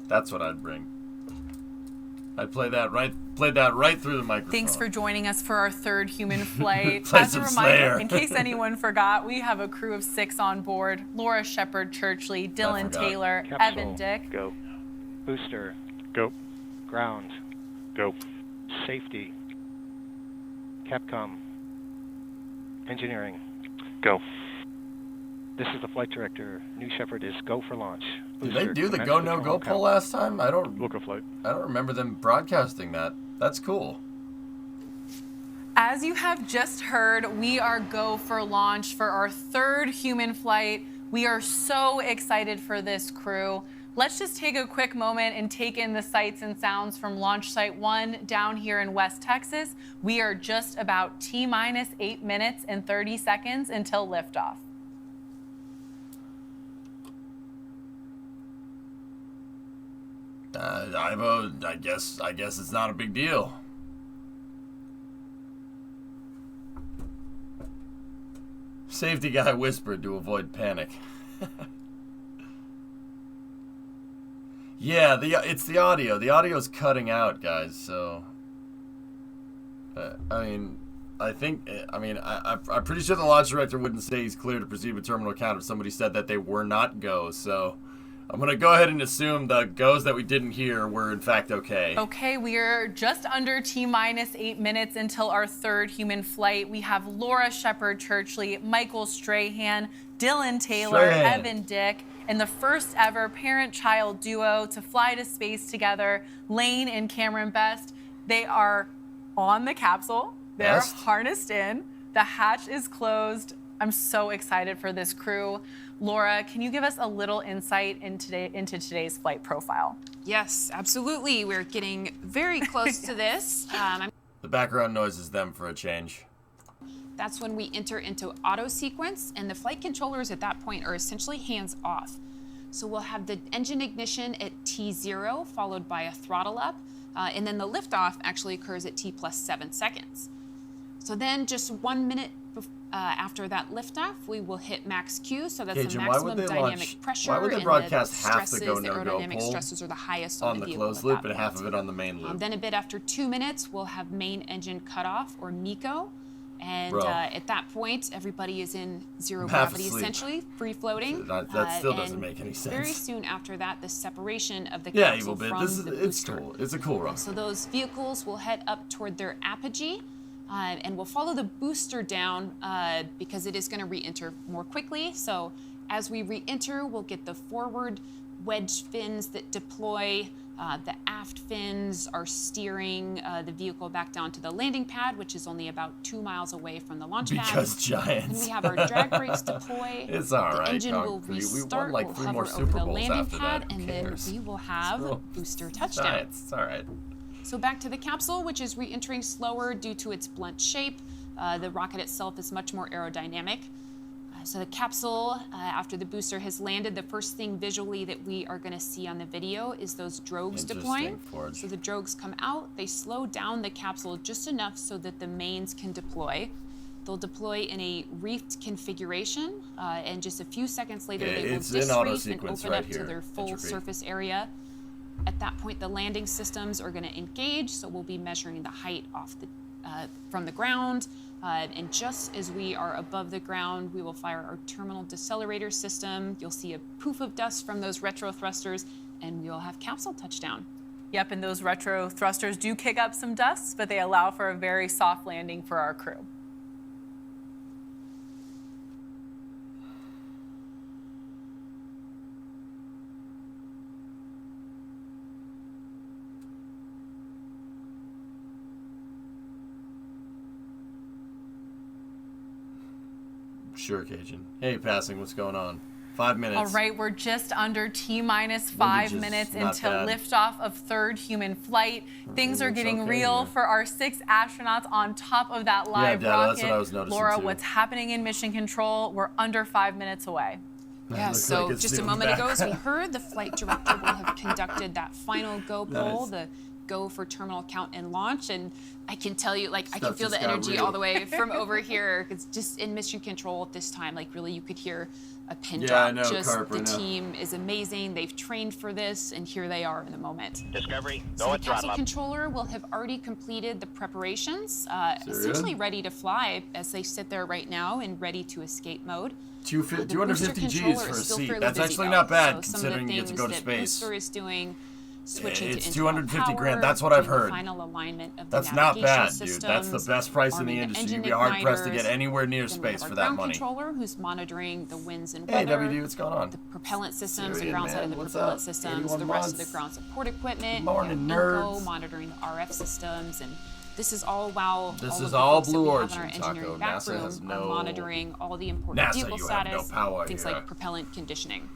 That's what I'd bring. I'd played that right through the microphone. Thanks for joining us for our third human flight. Play As a some reminder, Slayer. in case anyone forgot, we have a crew of 6 on board. Laura Shepard Churchley, Dylan Taylor, Capsule, Evan Dick. Go. Booster. Go. Ground. Go. Safety. Capcom. Engineering. Go. This is the flight director. New Shepard is go for launch. Did they do the go no go poll last time? I don't remember them broadcasting that. That's cool. As you have just heard, we are go for launch for our third human flight. We are so excited for this crew. Let's just take a quick moment and take in the sights and sounds from Launch Site 1 down here in West Texas. We are just about T-minus 8 minutes and 30 seconds until liftoff. I guess it's not a big deal. Safety guy whispered to avoid panic. Yeah, it's the audio. The audio's cutting out, guys. So, I'm pretty sure the launch director wouldn't say he's clear to proceed with terminal count if somebody said that they were not go. So, I'm gonna go ahead and assume the goes that we didn't hear were in fact okay. Okay, we are just under T-minus 8 minutes until our third human flight. We have Laura Shepard Churchley, Michael Strahan, Dylan Taylor, Evan Dick, and the first ever parent-child duo to fly to space together, Lane and Cameron Best. They are on the capsule. They're harnessed in. The hatch is closed. I'm so excited for this crew. Laura, can you give us a little insight into today's flight profile? Yes, absolutely. We're getting very close to this. The background noise is them for a change. That's when we enter into auto sequence, and the flight controllers at that point are essentially hands off. So we'll have the engine ignition at T0, followed by a throttle up, and then the liftoff actually occurs at T+7 seconds. So then just 1 minute after that liftoff, we will hit max Q, so that's the maximum dynamic pressure. Why would they broadcast half the go no go aerodynamic stresses are the highest on the vehicle closed loop and half of it on the main loop? Then a bit after 2 minutes, we'll have main engine cutoff, or MECO. And at that point, everybody is in zero gravity, essentially, free floating. That still doesn't make any sense. Very soon after that, the separation of the capsule from the booster. It's cool. It's a cool run. So those vehicles will head up toward their apogee, and we'll follow the booster down because it is going to re-enter more quickly. So as we re-enter, we'll get the forward wedge fins that deploy. The aft fins are steering the vehicle back down to the landing pad, which is only about 2 miles away from the launch pad. Because giants. And we have our drag brakes deploy. It's all right. The engine will restart. We won we'll 3 hover more over Super the Bowls landing after pad, that. and then we will have booster touchdown. Giants. It's all right. So back to the capsule, which is re-entering slower due to its blunt shape. The rocket itself is much more aerodynamic. So the capsule, after the booster has landed, the first thing visually that we are going to see on the video is those drogues deploying. So the drogues come out, they slow down the capsule just enough so that the mains can deploy. They'll deploy in a reefed configuration, and just a few seconds later they will disreef and open up to their full surface area. At that point, the landing systems are going to engage, so we'll be measuring the height off the from the ground. And just as we are above the ground, we will fire our terminal decelerator system. You'll see a poof of dust from those retro thrusters, and we'll have capsule touchdown. Yep, and those retro thrusters do kick up some dust, but they allow for a very soft landing for our crew. Sure, Cajun. Hey, passing, what's going on? 5 minutes. All right, we're just under T-minus 5 minutes until liftoff of third human flight. Things are getting real for our 6 astronauts on top of that live rocket. That's what I was noticing Laura, too. what's happening in mission control? We're under 5 minutes away. Yeah, so like just a moment ago, as we heard, the flight director will have conducted that final go poll, the go for terminal count and launch. And I can tell you, like, I can feel the energy all the way from over here. It's just in mission control at this time. Like, really, you could hear a pin drop. I know, just Carper, the team is amazing. They've trained for this, and here they are in the moment. Discovery, so the capsule controller will have already completed the preparations, essentially ready to fly as they sit there right now in ready to escape mode. 250 Gs for a seat. That's actually not bad considering you get to go to space. Booster is doing, switching it's to 250 power, grand. That's what I've heard. Final alignment of That's the not bad, systems, dude. That's the best price in the industry. You'd be hard pressed to get anywhere near space for that money. Controller who's monitoring the winds and weather. Hey, WD, what's going on? The propellant systems, Syrian, the ground side of the what's propellant up? systems, the rest of the ground support equipment. Morning, nerds. Monitoring the RF systems, and this is all while this all is of all the Blue folks that Origin, we have in our engineering back NASA room has are no monitoring all the important NASA, vehicle you status, have no power things here. like propellant conditioning.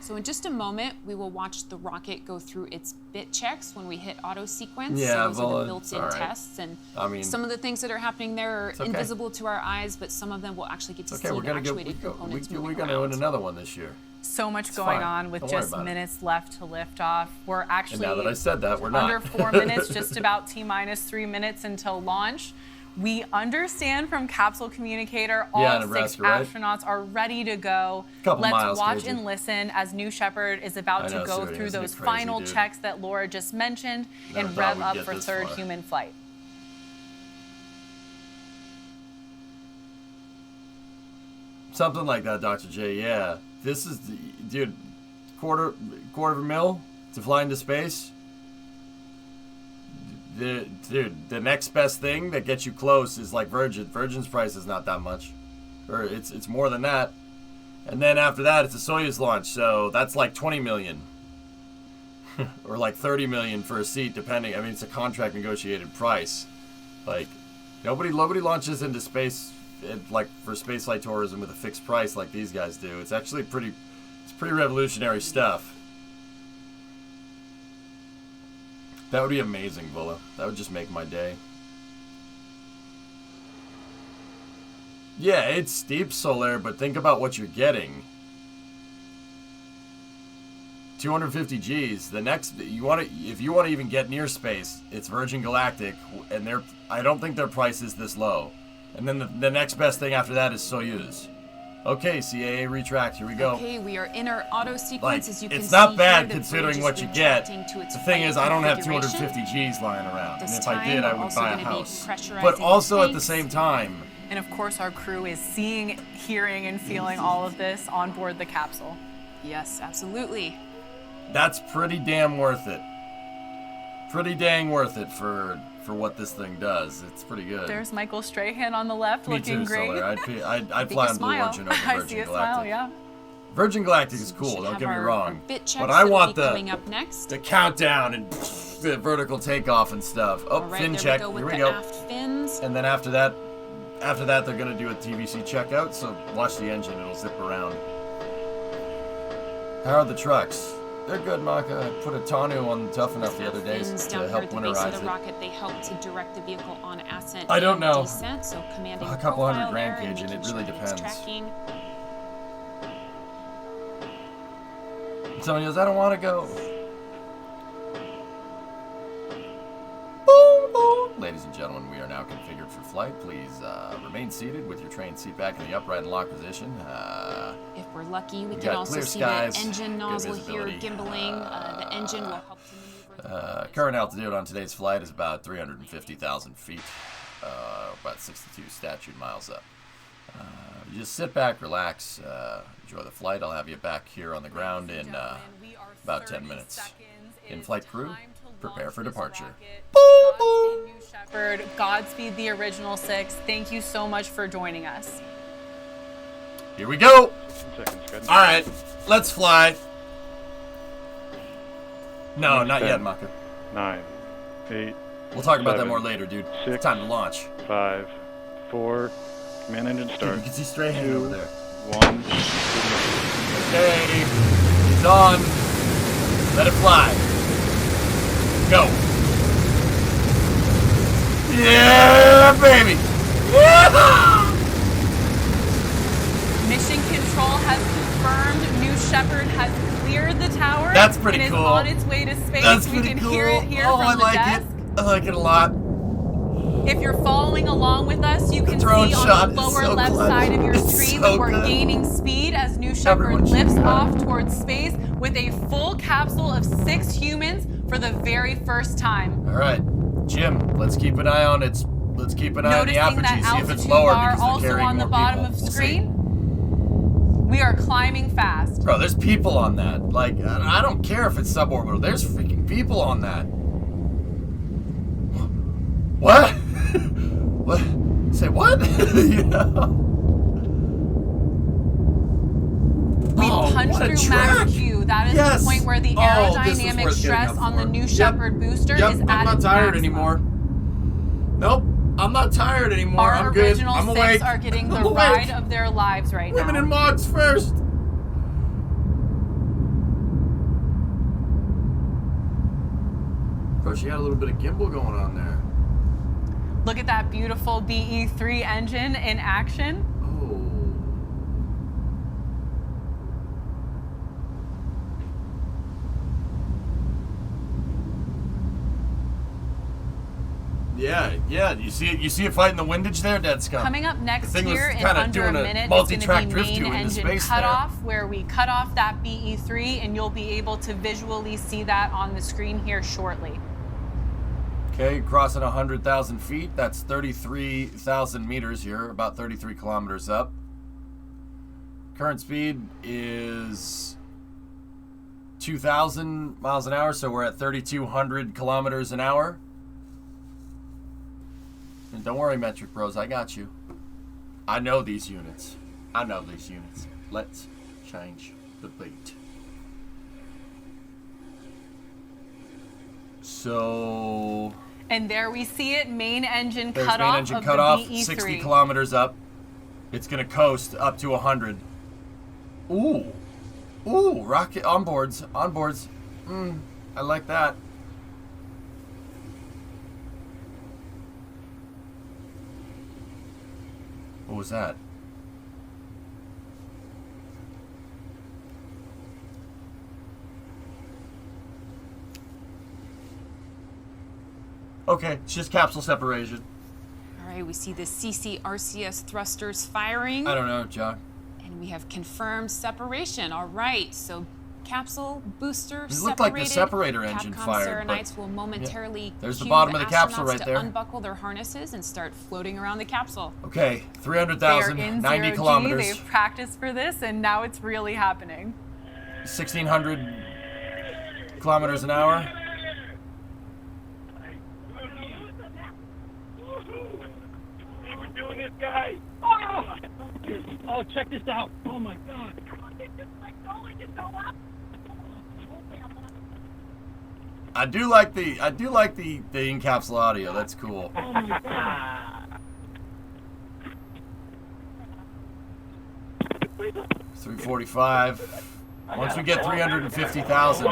So in just a moment, we will watch the rocket go through its bit checks when we hit auto sequence. Yeah, so those are the built-in tests, and I mean, some of the things that are happening there are invisible to our eyes, but some of them we'll actually get to see the actuated components moving we're going to win another one this year. So much going on with just minutes left to lift off. We're actually, and now that I said that, we're not. Under 4 minutes, just about T-minus 3 minutes until launch. We understand from capsule communicator all 6 astronauts are ready to go. Let's watch and listen as New Shepard is about to go through those final checks that Laura just mentioned and rev up for third human flight. Something like that, Dr. J, yeah. This is, dude, quarter of a mil to fly into space. Dude, the next best thing that gets you close is like Virgin. Virgin's price is not that much, or it's more than that. And then after that, it's a Soyuz launch, so that's like 20 million, or like 30 million for a seat, depending. I mean, it's a contract negotiated price. Like nobody launches into space like for spaceflight tourism with a fixed price like these guys do. It's actually pretty revolutionary stuff. That would be amazing, Villa. That would just make my day. Yeah, it's steep, Solaire, but think about what you're getting. 250 Gs. The next, if you want to even get near space, it's Virgin Galactic, and I don't think their price is this low. And then the next best thing after that is Soyuz. Okay, CAA retract. Here we go. Okay, we are in our auto sequence. As you can see, it's not bad here, considering what you get. The thing is, I don't have 250 Gs lying around, and if I did, I would buy a house. But also at the same time. And of course, our crew is seeing, hearing, and feeling all of this on board the capsule. Yes, absolutely. That's pretty damn worth it. Pretty dang worth it for what this thing does. It's pretty good. There's Michael Strahan on the left, looking great. I'd fly on Blue Origin over Virgin Galactic. I see a smile, yeah. Virgin Galactic is cool, don't get me wrong. But I want the countdown and the vertical takeoff and stuff. Oh, fin check. Here we go. And then after that, they're going to do a TVC checkout, so watch the engine. It'll zip around. How are the trucks? They're good, Maka. I put a tonneau on Tough Enough the other day to help winterize it. Rocket, they help to direct the vehicle on ascent. I don't know. Descent, so commanding a couple hundred grand, Cajun. It really depends. Somebody goes, I don't want to go. Boom, boom. Ladies and gentlemen, we are now configured for flight. Please remain seated with your train seat back in the upright and locked position. If we're lucky, we can also see the engine nozzle here gimbaling. The engine will help to maneuver. Current altitude on today's flight is about 350,000 feet. about 62 statute miles up. Just sit back, relax, enjoy the flight. I'll have you back here on the ground in about 10 minutes. In-flight crew, prepare for departure. Godspeed, New Shepard. Godspeed, the original 6. Thank you so much for joining us. Here we go. 10 seconds, good. All right, let's fly. No, not yet, Maka. 9, 8. We'll talk about that 7, more later, dude. 6, It's time to launch. 5, 4. Command engine start. You can see Strahan over there. 1. Okay, it's on. Let it fly. Go. Yeah, baby. Yeah! Mission control has confirmed New Shepard has cleared the tower. That's pretty and cool. is on its way to space. That's We pretty can cool. hear it here Oh, from I the like desk. it. I like it a lot. If you're following along with us, you can see drone on shot the is lower so left clutch. side of your It's screen so that we're good. gaining speed as New Shepard Everyone should lifts do that. off towards space with a full capsule of 6 humans for the very first time. All right, Jim. Let's keep an eye on its. Let's keep an eye on the Noticing that apogee. See if it's altitude lower bar because they're also carrying on the more bottom people. of We'll see. screen. We are climbing fast. Bro, there's people on that. Like, I don't care if it's suborbital. There's freaking people on that. What? What? Say what? You know? We've Oh, punched what a through track. Max Q. That is Yes. the point where the Oh, this is aerodynamic worth getting stress up on the for. New Yep. Shepard booster Yep, is I'm at not its tired maximum. anymore. Nope, I'm not tired anymore. Our I'm good. original I'm 6 awake. are getting the I'm awake. ride of their lives right Women now. and mods first. Bro, she had a little bit of gimbal going on there. Look at that beautiful BE3 engine in action. Oh. Yeah. You see it. You see it fighting the windage there, Dead Scum. Coming up next The thing was year in kinda under a doing a minute, it's going multi-track to be drift main to into engine space there. cutoff, where we cut off that BE3, and you'll be able to visually see that on the screen here shortly. Okay, crossing 100,000 feet. That's 33,000 meters here, about 33 kilometers up. Current speed is 2,000 miles an hour, so we're at 3,200 kilometers an hour. And don't worry, Metric Bros, I got you. I know these units. Let's change the beat. So... And there we see it, main engine There's cut main off engine of cut the off, BE3. 60 kilometers up. It's gonna coast up to 100. Ooh, rocket onboards. I like that. What was that? Okay, it's just capsule separation. All right, we see the CCRCS thrusters firing. I don't know, John. And we have confirmed separation. All right, so capsule booster It separated. looked like the separator engine Capcom fired, but- Serenites will momentarily There's the cue bottom of the capsule astronauts right to there. unbuckle their harnesses and start floating around the capsule. Okay, They are 300,000, in 90 zero G. kilometers, They've practiced for this, and now it's really happening. 1,600 kilometers an hour. Doing this guy. Oh, check this out. Oh my God. I do like the in-capsule audio. That's cool. Oh my God. 345. Once we get 350,000,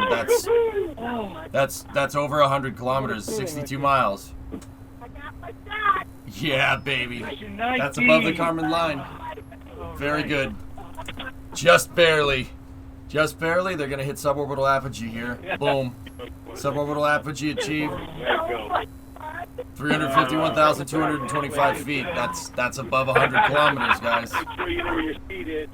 that's over 100 kilometers, 62 miles. Yeah, baby. That's above the Kármán line. Very good. Just barely. Just barely. They're going to hit suborbital apogee here. Boom. Suborbital apogee achieved. 351,225 feet. That's above 100 kilometers, guys. Make sure you know where your speed is.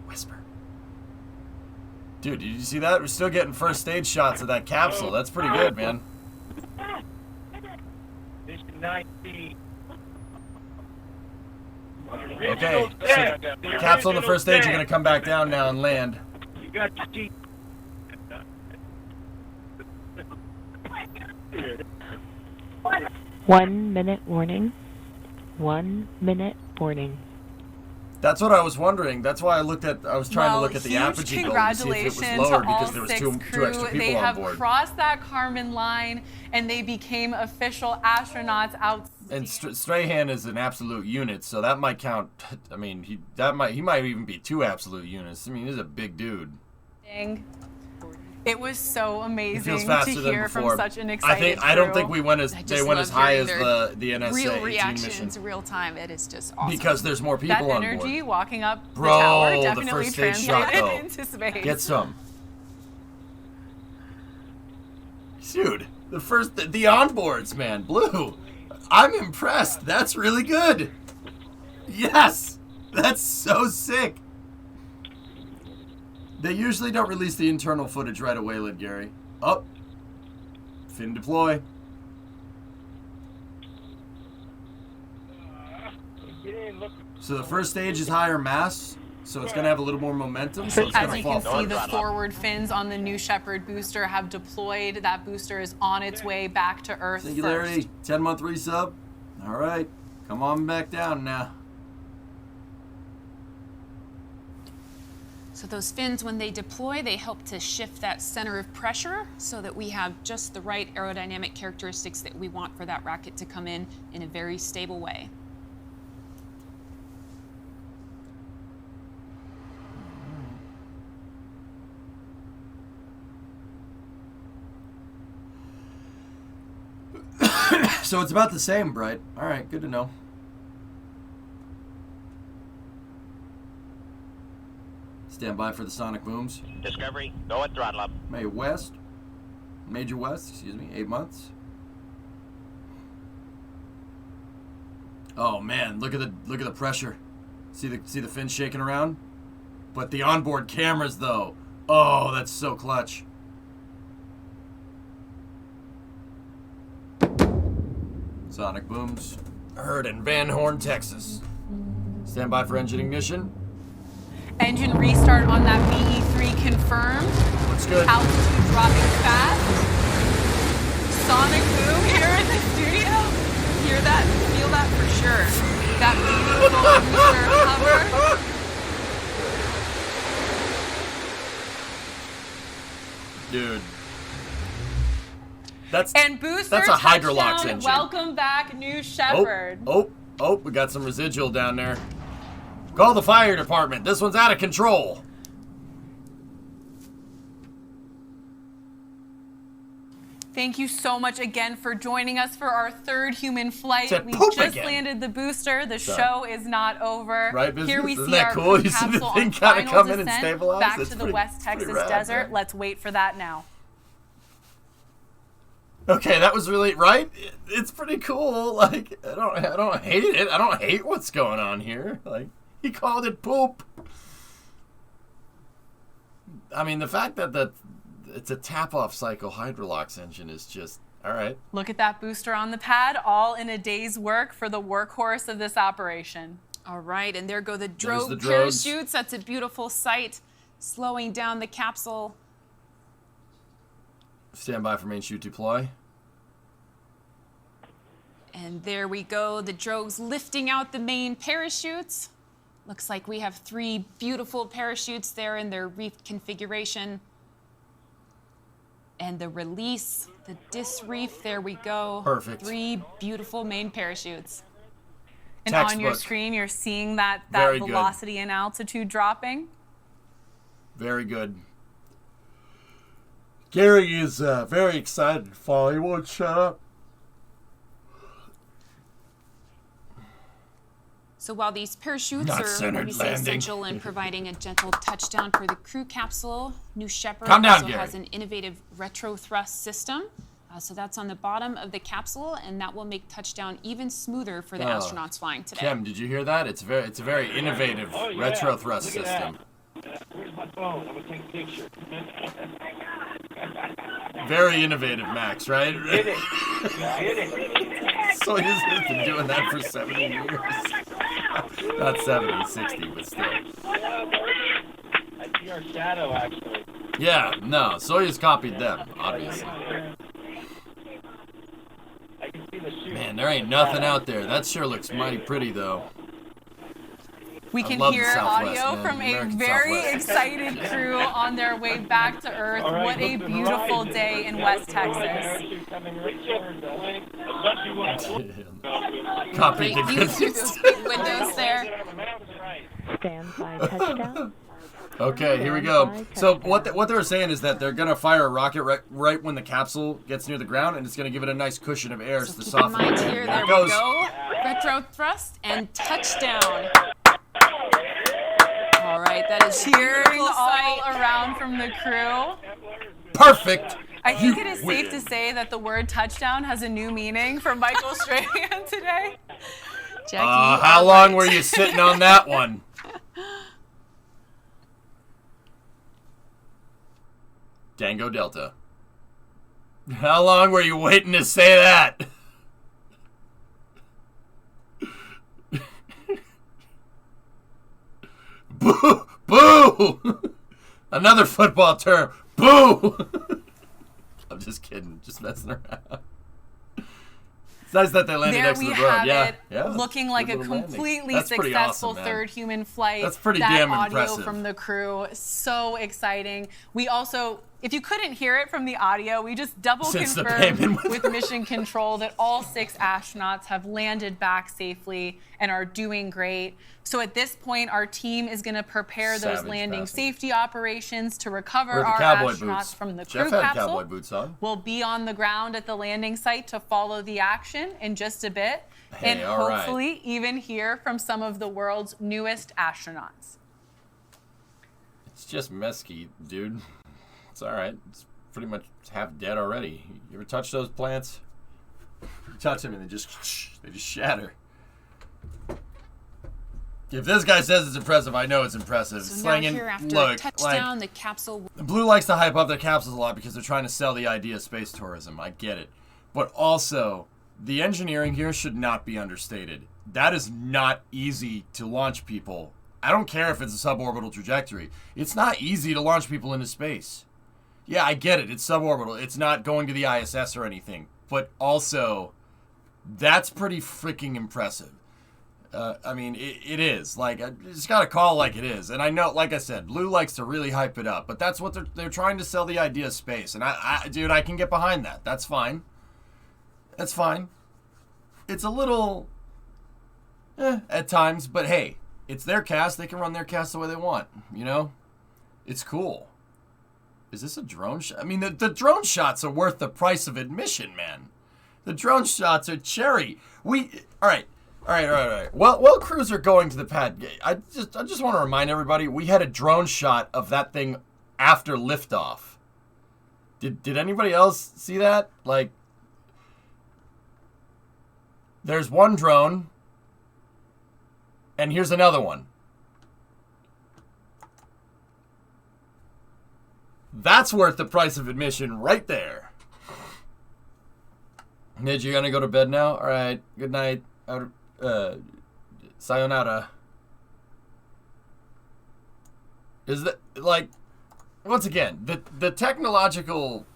Whisper. Dude, did you see that? We're still getting first stage shots of that capsule. That's pretty good, man. Mission 19. Okay, so capsule in the first stage are going to come back down now and land. You got your seat. One minute warning. 1 minute warning. That's what I was wondering. That's why I was trying to look at the huge apogee goal to see if it was lower because there was two extra people They on have board. crossed that Kármán line and they became official astronauts out. And Strahan is an absolute unit, so that might count. I mean, he might even be 2 absolute units. I mean, he's a big dude. It was so amazing He feels faster to than hear before. from such an excited I don't crew. think they went as high as the NS-19 real mission. reactions, real time. It is just awesome. Because there's more people that on energy board. walking up the Bro, tower the definitely first stage shot, translated though. into space. Get some. Dude, the onboards, man. Blue. I'm impressed. That's really good. Yes. That's so sick. They usually don't release the internal footage right away, Lid Gary. Up. Fin deploy. So the first stage is higher mass, so it's going to have a little more momentum, so it's going As to you fall can see, the farther. forward fins on the New Shepard booster have deployed. That booster is on its way back to Earth Singularity, first. 10-month resub. All right, come on back down now. So those fins, when they deploy, they help to shift that center of pressure so that we have just the right aerodynamic characteristics that we want for that rocket to come in a very stable way. So it's about the same, Bright. All right, good to know. Stand by for the sonic booms. Discovery, go at throttle up. Major West, excuse me, 8 months. Oh man, look at the pressure. See the fins shaking around? But the onboard cameras though. Oh, that's so clutch. Sonic booms. Heard in Van Horn, Texas. Stand by for engine ignition. Engine restart on that VE3 confirmed. Looks good. Altitude dropping fast. Sonic boom here in the studio. Hear that? Feel that for sure. That beautiful booster hover. Dude. That's a Hydrolox touchdown. engine. Welcome back, New Shepard. Oh, we got some residual down there. Call the fire department. This one's out of control. Thank you so much again for joining us for our 3rd human flight. Said We poop just again. landed the booster. The Sorry. show is not over. Right, business? Here we Isn't see that our cool? crew You see the capsule thing on kinda final come in and descent stabilize? back It's to the pretty- West it's pretty Texas rad, desert. man. Let's wait for that now. Okay, that was really right. It's pretty cool. Like I don't hate it. I don't hate what's going on here. Like he called it poop. I mean, the fact that it's a tap-off cycle Hydrolox engine is just all right. Look at that booster on the pad, all in a day's work for the workhorse of this operation. All right, and there go the There's drogue the drogues. parachutes. That's a beautiful sight, slowing down the capsule. Stand by for main chute deploy. And there we go, the drogues lifting out the main parachutes. Looks like we have 3 beautiful parachutes there in their reef configuration. And the release, the disreef, there we go. Perfect. 3 beautiful main parachutes. And on your Textbook. screen, you're seeing that Very good. velocity and altitude dropping. Very good. Gary is very excited to fall. He won't shut up. So while these parachutes Not are centered obviously landing. essential in providing a gentle touchdown for the crew capsule, New Shepard Calm down, also Gary. has an innovative retro thrust system. So that's on the bottom of the capsule, and that will make touchdown even smoother for the astronauts flying today. Kim, did you hear that? It's a very innovative retro thrust Look at system. Where's my phone? I'm gonna take a picture. Very innovative, Max, right? Hit it. Hit it. So he's been doing that for 70 years. Not 70, 60, but still. I see our shadow, actually. Yeah, no, Soyuz copied them, obviously. I can see the shoe. Man, there ain't nothing out there. That sure looks mighty pretty, though. We can love the hear Southwest, audio man. from a American very Southwest. excited crew on their way back to Earth. All right, What a look, the beautiful horizon. day in West Texas. Copied Great the view through goodness. those big windows there. Stand by touchdown. Okay, here we go. So what they were saying is that they're gonna fire a rocket right when the capsule gets near the ground, and it's gonna give it a nice cushion of air to Keep in soften mind it. here, There there it we goes. go. Retro thrust and touchdown. All right, that is Cheering beautiful all sight. around from the crew. Perfect. I think You it is win. safe to say that the word touchdown has a new meaning for Michael Strahan today. Jackie, How long were you sitting on that one? Dango Delta. How long were you waiting to say that? Boo! Boo! Another football term. Boo! I'm just kidding. Just messing around. It's nice that they landed There next we to the road. have Yeah, it, yeah. looking like a Good little landing. completely That's pretty successful awesome, man. third human flight. That's pretty that damn audio impressive. from the crew, so exciting. We also, if you couldn't hear it from the audio, we just double Since the confirmed payment with Mission Control that all 6 astronauts have landed back safely and are doing great. So at this point, our team is going to prepare those Savage landing bastard. safety operations to recover Wear the our cowboy astronauts boots. from the Jeff crew had capsule. cowboy boots on. We'll be on the ground at the landing site to follow the action in just a bit. Hey, And all right. hopefully even hear from some of the world's newest astronauts. It's just mesquite, dude. It's all right. It's pretty much half dead already. You ever touch those plants? You touch them and they just shatter. If this guy says it's impressive, I know it's impressive. So now Slanging, here after look, touchdown, like, the capsule. Blue likes to hype up their capsules a lot because they're trying to sell the idea of space tourism. I get it. But also, the engineering here should not be understated. That is not easy to launch people. I don't care if it's a suborbital trajectory. It's not easy to launch people into space. Yeah, I get it. It's suborbital. It's not going to the ISS or anything. But also, that's pretty freaking impressive. I mean, it is. Like, I just got to call it like it is. And I know, like I said, Blue likes to really hype it up. But that's what they're trying to sell the idea of space. And, dude, I can get behind that. That's fine. That's fine. It's a little, at times. But, hey, it's their cast. They can run their cast the way they want. You know? It's cool. Is this a drone shot? I mean, the drone shots are worth the price of admission, man. The drone shots are cherry. All right. Well, crews are going to the pad. I just want to remind everybody, we had a drone shot of that thing after liftoff. Did anybody else see that? Like, there's one drone, and here's another one. That's worth the price of admission right there. Nid, you gonna go to bed now? All right. Good night. Sayonara. Is that, like, once again, the technological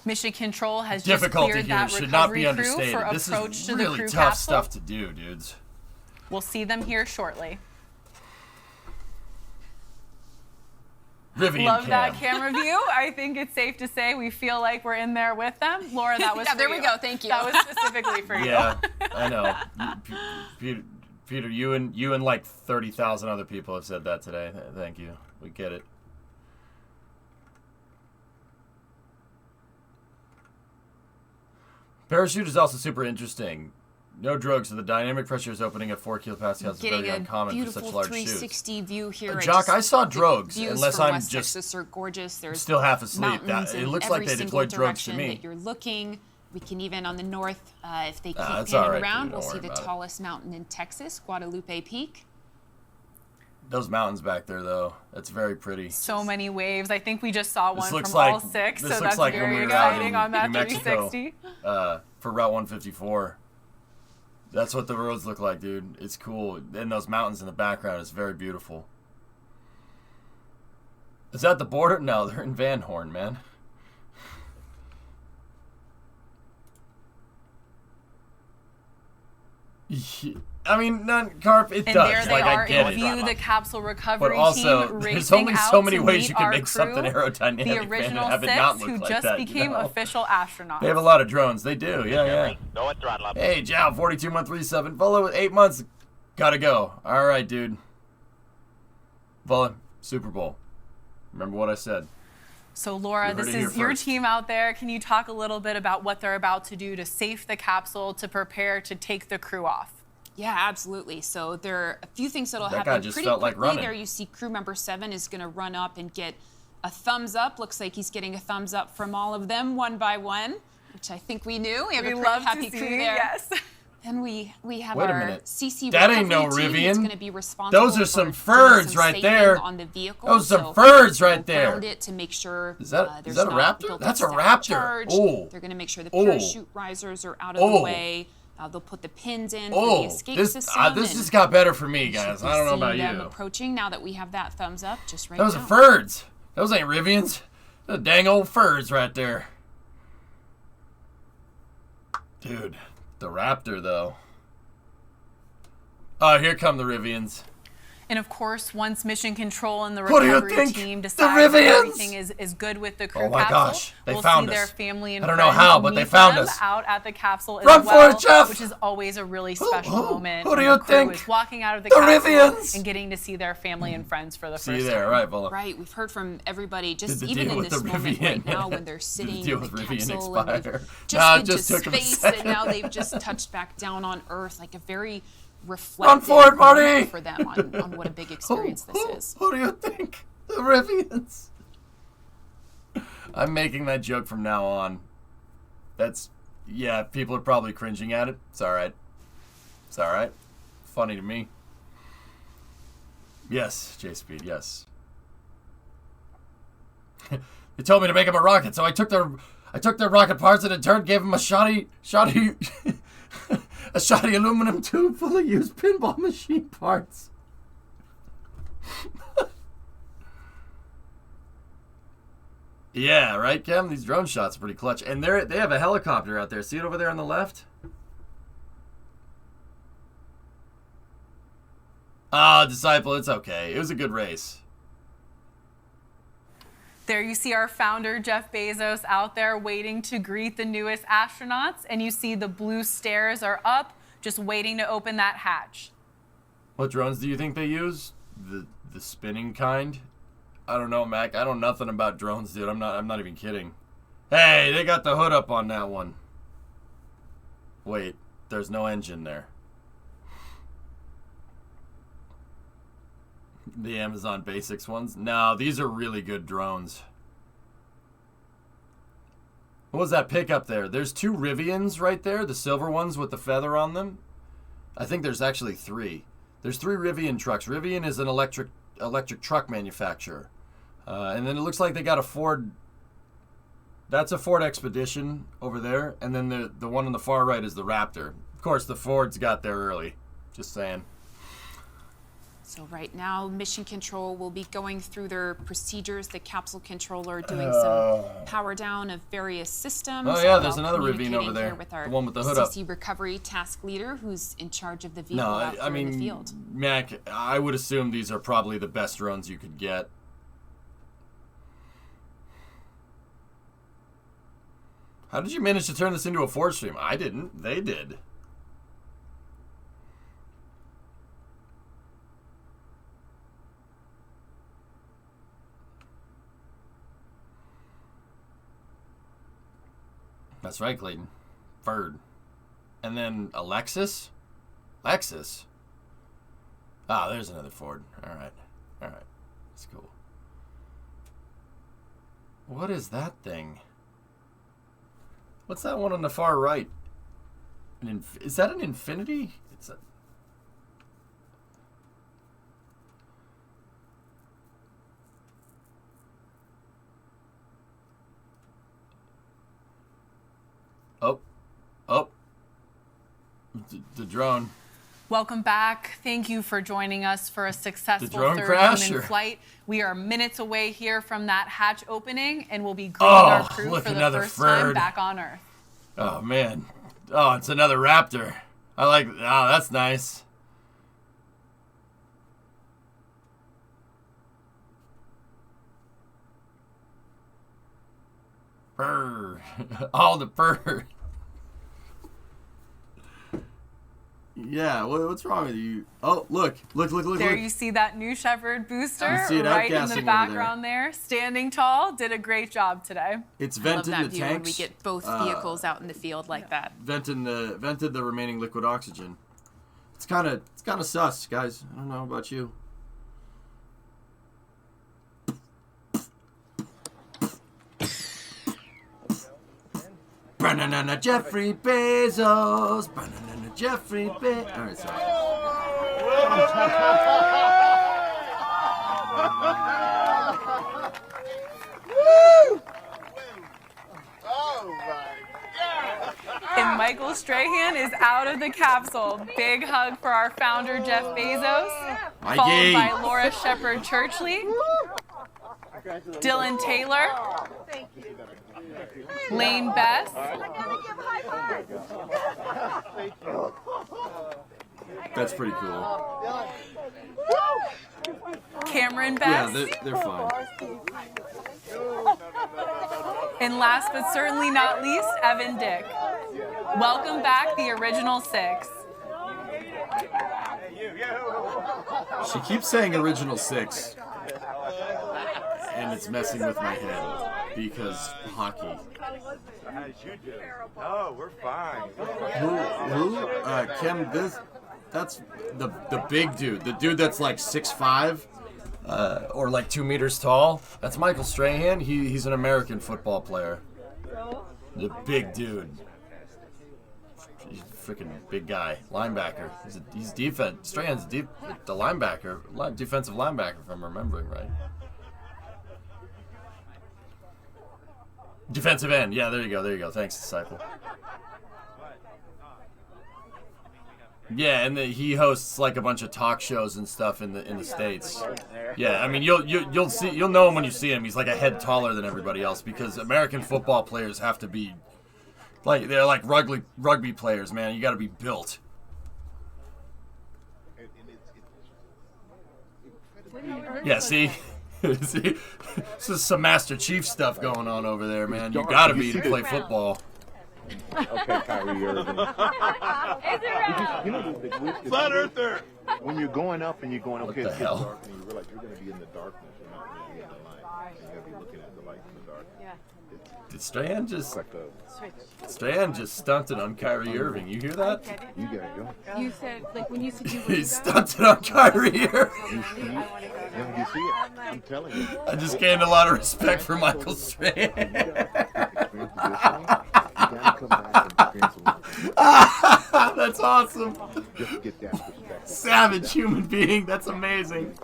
Mission Control has just difficulty cleared here that should not recovery be crew understated. for This approach is to the really crew tough capsule. stuff to do, dudes. We'll see them here shortly. Rivian Love that cam. camera view. I think it's safe to say we feel like we're in there with them. Laura, that was Yeah, for there you. we go. Thank you. That was specifically for you. Yeah, I know. Peter, you and like 30,000 other people have said that today. Thank you. We get it. Parachute is also super interesting. No drugs, so the dynamic pressure is opening at 4 kilopascals. It's Getting very a uncommon for beautiful such large 360 shoots. view here. Jock, I saw the drogues, views unless from I'm West just Texas are gorgeous. There's still half asleep. mountains It in looks like every they single deployed drugs to direction me. that you're looking. We can even on the north, if they keep that's panning all right, around, dude, we'll don't see worry the about it. tallest mountain in Texas, Guadalupe Peak. Those mountains back there, though, that's very pretty. So many waves. I think we just saw one from like, all 6, so this that's looks like very when we were exciting out on that in New Mexico, 360. for Route 154. That's what the roads look like, dude. It's cool. And those mountains in the background is very beautiful. Is that the border? No, they're in Van Horn, man. I mean, Carp, it and does. There they like, are I get in view, the capsule recovery but also, team there's racing only out so many to ways meet you can our make something crew, aerodynamic, the man, original and have it 6 not look who like just that, became official astronauts. They have a lot of drones. They do. Yeah. Go at throttle up. Hey, Jow, 42137. Follow with 8 months. Gotta go. All right, dude. Vola, Super Bowl. Remember what I said. So, Laura, this is your team out there. Can you talk a little bit about what they're about to do to safe the capsule to prepare to take the crew off? Yeah, absolutely. So there are a few things that'll happen guy just pretty felt quickly. like running. There you see crew member 7 is going to run up and get a thumbs up. Looks like he's getting a thumbs up from all of them one by one, which I think we knew. We have a pretty happy crew there. Yes. Then we have Wait a our minute. CC that ain't no recovery team that's Rivian. going to be responsible Those are some for doing Ferds some right saving there. on the vehicle. Those are some So Ferds right they'll ground there. it to make sure Is that there's a not Raptor? built-up That's a static Raptor. charge. Oh. They're going to make sure the Oh. parachute risers are out of the way. They'll put the pins in for the escape system. This just got better for me, guys. I don't know about them you. approaching now that we have that thumbs up just right Those now. are Ferds. Those ain't Rivians. Those are dang old Ferds right there. Dude, the Raptor, though. Oh, here come the Rivians. And of course, once Mission Control and the What do you recovery think? team The decide that Rivians? everything is good with the crew Oh my capsule, gosh, they we'll found see their us. family and I don't know friends how, but they meet found them us. out at the capsule as Run for well, it, Jeff! which is always a really special moment. who do when you the crew think? is walking out of the The capsule Rivians! and getting to see their family and friends for the See first you there, time. right, Vola? Right, we've heard from everybody, Did just the even deal in with this the moment Rivian. right now when they're Did sitting the deal in the with Rivian capsule and expire? they've just Nah, it been just to took 'em a space second. and now they've just touched back down on Earth, like a very Run reflective for it, Marty! moment for them on what a big experience this is. Who do you think? The Rivians. I'm making that joke from now on. Yeah, people are probably cringing at it. It's alright. It's alright. Funny to me. Yes, J-Speed, yes. They told me to make him a rocket, so I took their rocket parts and in turn gave him a shoddy a shoddy aluminum tube full of used pinball machine parts. Yeah, right, Cam? These drone shots are pretty clutch. And they have a helicopter out there. See it over there on the left? Ah, Disciple, it's okay. It was a good race. There you see our founder, Jeff Bezos, out there waiting to greet the newest astronauts. And you see the blue stairs are up, just waiting to open that hatch. What drones do you think they use? The spinning kind? I don't know, Mac. I know nothing about drones, dude. I'm not even kidding. Hey, they got the hood up on that one. Wait, there's no engine there. The Amazon Basics ones? No, these are really good drones. What was that pickup there? There's 2 Rivians right there, the silver ones with the feather on them. I think there's actually 3. There's 3 Rivian trucks. Rivian is an electric truck manufacturer. And then it looks like they got a Ford. That's a Ford Expedition over there. And then the one on the far right is the Raptor. Of course, the Fords got there early. Just saying. So right now, Mission Control will be going through their procedures. The capsule controller doing some power down of various systems. Oh yeah, there's while another Rivian communicating over there. here with our The one with the hood up. CC recovery task leader, who's in charge of the vehicle No, out I here in the mean, field. Mac, I would assume these are probably the best drones you could get. How did you manage to turn this into a Ford stream? I didn't. They did. That's right, Clayton. Ferd. And then Alexis? Lexus? Ah, there's another Ford. Alright. Alright. That's cool. What is that thing? What's that one on the far right? Is that an Infinity? It's a... The drone. Welcome back. Thank you for joining us for a successful drone third crash, human or? flight. We are minutes away here from that hatch opening, and we'll be greeting our crew look, for the another first time bird. back on Earth. Oh, man. Oh, it's another raptor. I like, oh, that's nice. Purr. All the purr. Yeah, what's wrong with you? Oh, look. There you see that New Shepard booster You see it right in outgassing the over background there. Standing tall, did a great job today. It's I love venting that the view when we tanks. get both vehicles out in the field like that. Vented the remaining liquid oxygen. It's kind of sus, guys. I don't know about you. Banana Jeffrey Bezos. Banana Jeffrey Bezos. All right, sorry. And Michael Strahan is out of the capsule. Big hug for our founder, Jeff Bezos. Followed by Laura Shepard Churchley, Dylan Taylor, Lane Best, That's pretty cool. Cameron Best. Yeah, they're fine. And last but certainly not least, Evan Dick. Welcome back, the original six. She keeps saying original six, and it's messing with my head because hockey. Oh, we're fine. Who? Kim, that's the big dude. The dude that's like 6'5", or like 2 meters tall. That's Michael Strahan. He's an American football player. The big dude. He's a freaking big guy. Linebacker. He's defense. Strahan's the linebacker. Defensive linebacker, if I'm remembering right. Defensive end. Yeah, there you go. Thanks, Disciple. Yeah, and he hosts like a bunch of talk shows and stuff in the States. Yeah, I mean you'll know him when you see him. He's like a head taller than everybody else because American football players have to be like they're like rugby players, man. You got to be built. Yeah, see, this is some Master Chief stuff going on over there, man. You got to be to play football. Okay, Kyrie Irving. Flat Earther. When you're going up and you're going, okay, it's getting dark, and you realize you're going to be in the darkness. You're not going to be in the light. You're going to be looking at the light in the dark. Yeah. Did Strahan just stunted on Kyrie Irving? You hear that? You got it, go. You said, like, when you said you He stunted on Kyrie Irving. Yeah, you see it. I'm telling you. I just gained a lot of respect for Michael Strahan. That's awesome. Just get that perspective. Savage human being. That's amazing.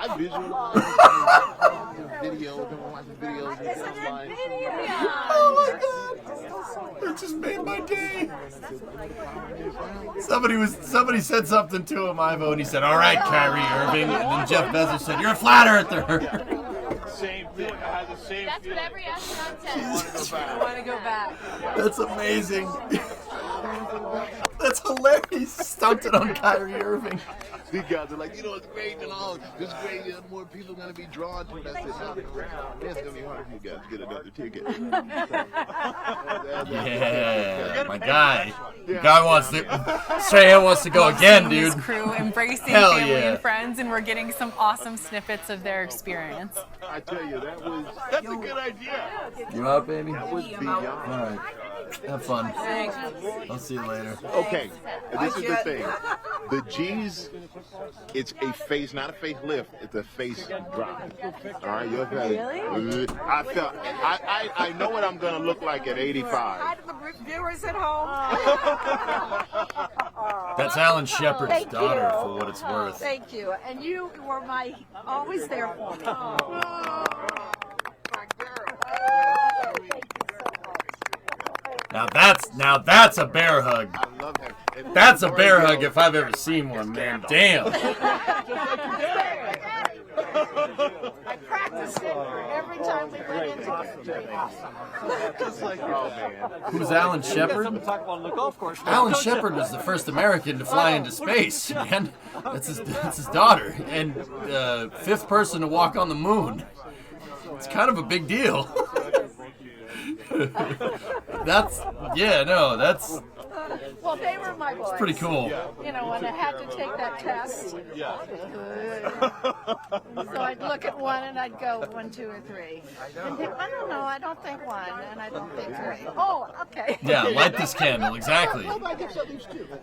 I visualize videos and watching videos and online. Oh my God! It just made my day. Somebody said something to him, Ivo, and he said, "All right, Kyrie Irving." And then Jeff Bezos said, "You're a flat earther." Same thing. I had the same. That's what every astronaut says. I want to go back. That's amazing. That's hilarious. Stunted on Kyrie Irving. These guys are like, it's great and all. It's great. More people are going to be drawn to it. I said, no, it's going to be hard for you guys to get another ticket. Yeah, my guy. Strahan wants to go again, dude. His crew embracing Hell family yeah. and friends, and we're getting some awesome snippets of their experience. I tell you, that's a good idea. You out, baby? That was beyond. All right. Have fun. I'll see you later. Okay, this is the thing. The G's, it's a face, not a facelift. It's a face drop. All right, you're really? I know what I'm gonna look like at 85. Hi to the viewers at home. That's Alan Shepard's Thank daughter, you. for what it's worth. Thank you. And you were always there for me. Now that's a bear hug. I love him. That's a bear hug if I've ever seen one, man. Damn. I practiced it every time we went into Who's Alan Shepard? Alan Shepard was the first American to fly into space, man. That's his daughter, and fifth person to walk on the moon. It's kind of a big deal. That's well, they were my boys. it's pretty cool. You know, when I had to take that test. Yeah. So I'd look at one and I'd go 1, 2, or 3. And I don't know. I don't think 1, and I don't think 3. Oh, okay. Yeah, light this candle, exactly.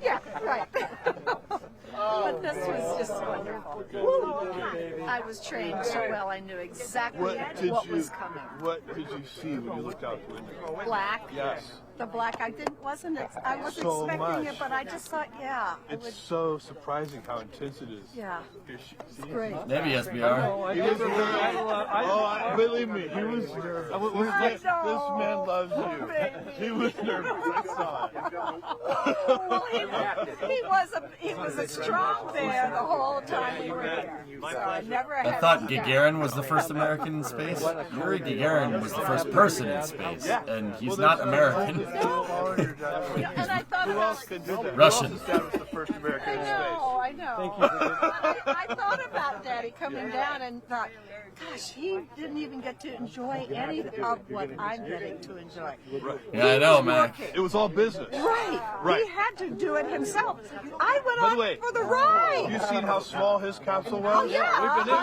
Yeah, right. But this was just wonderful. I was trained so well. I knew exactly what was coming. What did you see when you looked out the window? Black. Yes. The black. I wasn't expecting much. it, but I just thought, yeah. It's so surprising how intense it is. Yeah. It's great. Maybe SBR. Believe me, he was. This man loves you. He was nervous. I saw it. Well, he was a strong bear the whole time we were here. So I never had. I thought Gagarin was the first American in space. Yuri Gagarin was the first person in space, and he's not American. And I thought about Russian. Dad was the first American in space. I know. I thought about Daddy coming down and thought, gosh, he didn't even get to enjoy any of what I'm getting to enjoy. Right. Yeah, I know, man. It was all business. Right. He had to do it himself. I went By the on way, for the ride. You seen how small his capsule was? Oh, yeah. We've been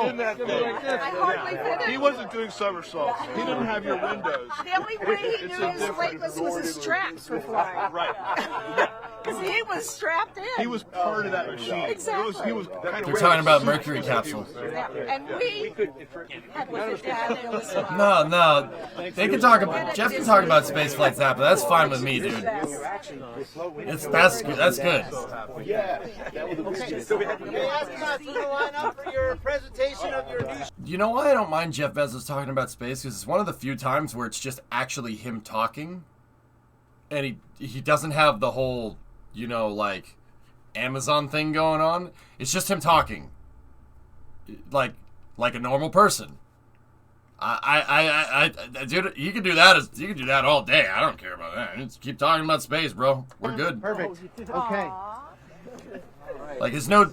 in that thing. I hardly fit in. He wasn't doing somersaults. He didn't have your windows. The only way he knew his weight was his straps were flying. Right. Because he was strapped in. He was part of that machine. Exactly. He was kind They're talking about Mercury capsule. Yeah. And we had with it down there was No. They can talk about. Jeff can talk about space flights now, but that's fine with me, dude. That's good. You know why I don't mind Jeff Bezos talking about space? Because it's one of the few times where it's just actually him talking, and he doesn't have the whole, like, Amazon thing going on. It's just him talking, like a normal person. Dude, you can do that all day. I don't care about that. Just keep talking about space, bro. We're good. Perfect. Okay. Like, there's no,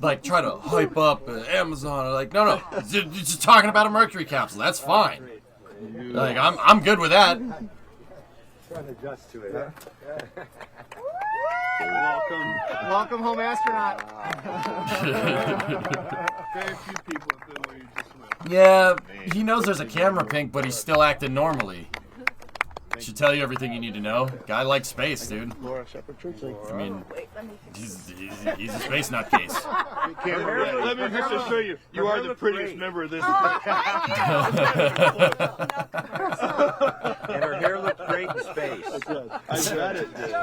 like, try to hype up Amazon. Or like, no. Just talking about a Mercury capsule. That's fine. Like, I'm good with that. Trying to adjust to it. Welcome home, astronaut. Very few people have been where you just went. Yeah, he knows there's a camera pink, but he's still acting normally. Should tell you everything you need to know. Guy likes space, dude. I mean, he's a space nutcase. Let me just assure you, you are the prettiest member of this. And her hair looks great in space. I bet it did.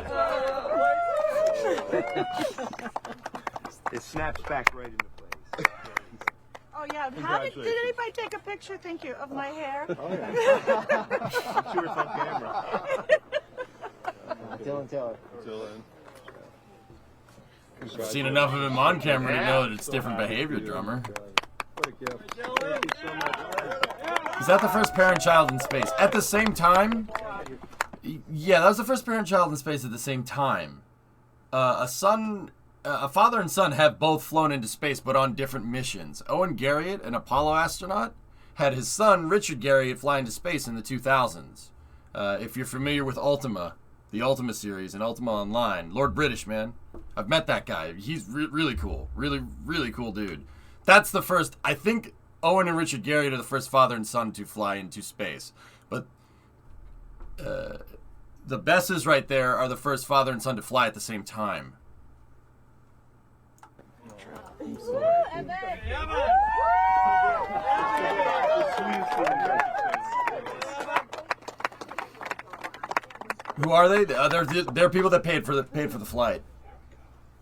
It snaps back right into place. Oh yeah. Did anybody take a picture? Thank you of my hair. Oh yeah. She was on camera. Dylan Taylor. I've seen enough of him on camera to know that it's different behavior, drummer. What a gift. Thank you so much. Is that the first parent-child in space? At the same time? Yeah, that was the first parent-child in space at the same time. A father and son have both flown into space, but on different missions. Owen Garriott, an Apollo astronaut, had his son, Richard Garriott, fly into space in the 2000s. If you're familiar with Ultima, the Ultima series, and Ultima Online, Lord British, man. I've met that guy. He's really cool. Really, really cool dude. That's the first, I think Owen and Richard Garriott are the first father and son to fly into space. But the Besses right there are the first father and son to fly at the same time. Who are they? They're people that paid for the flight.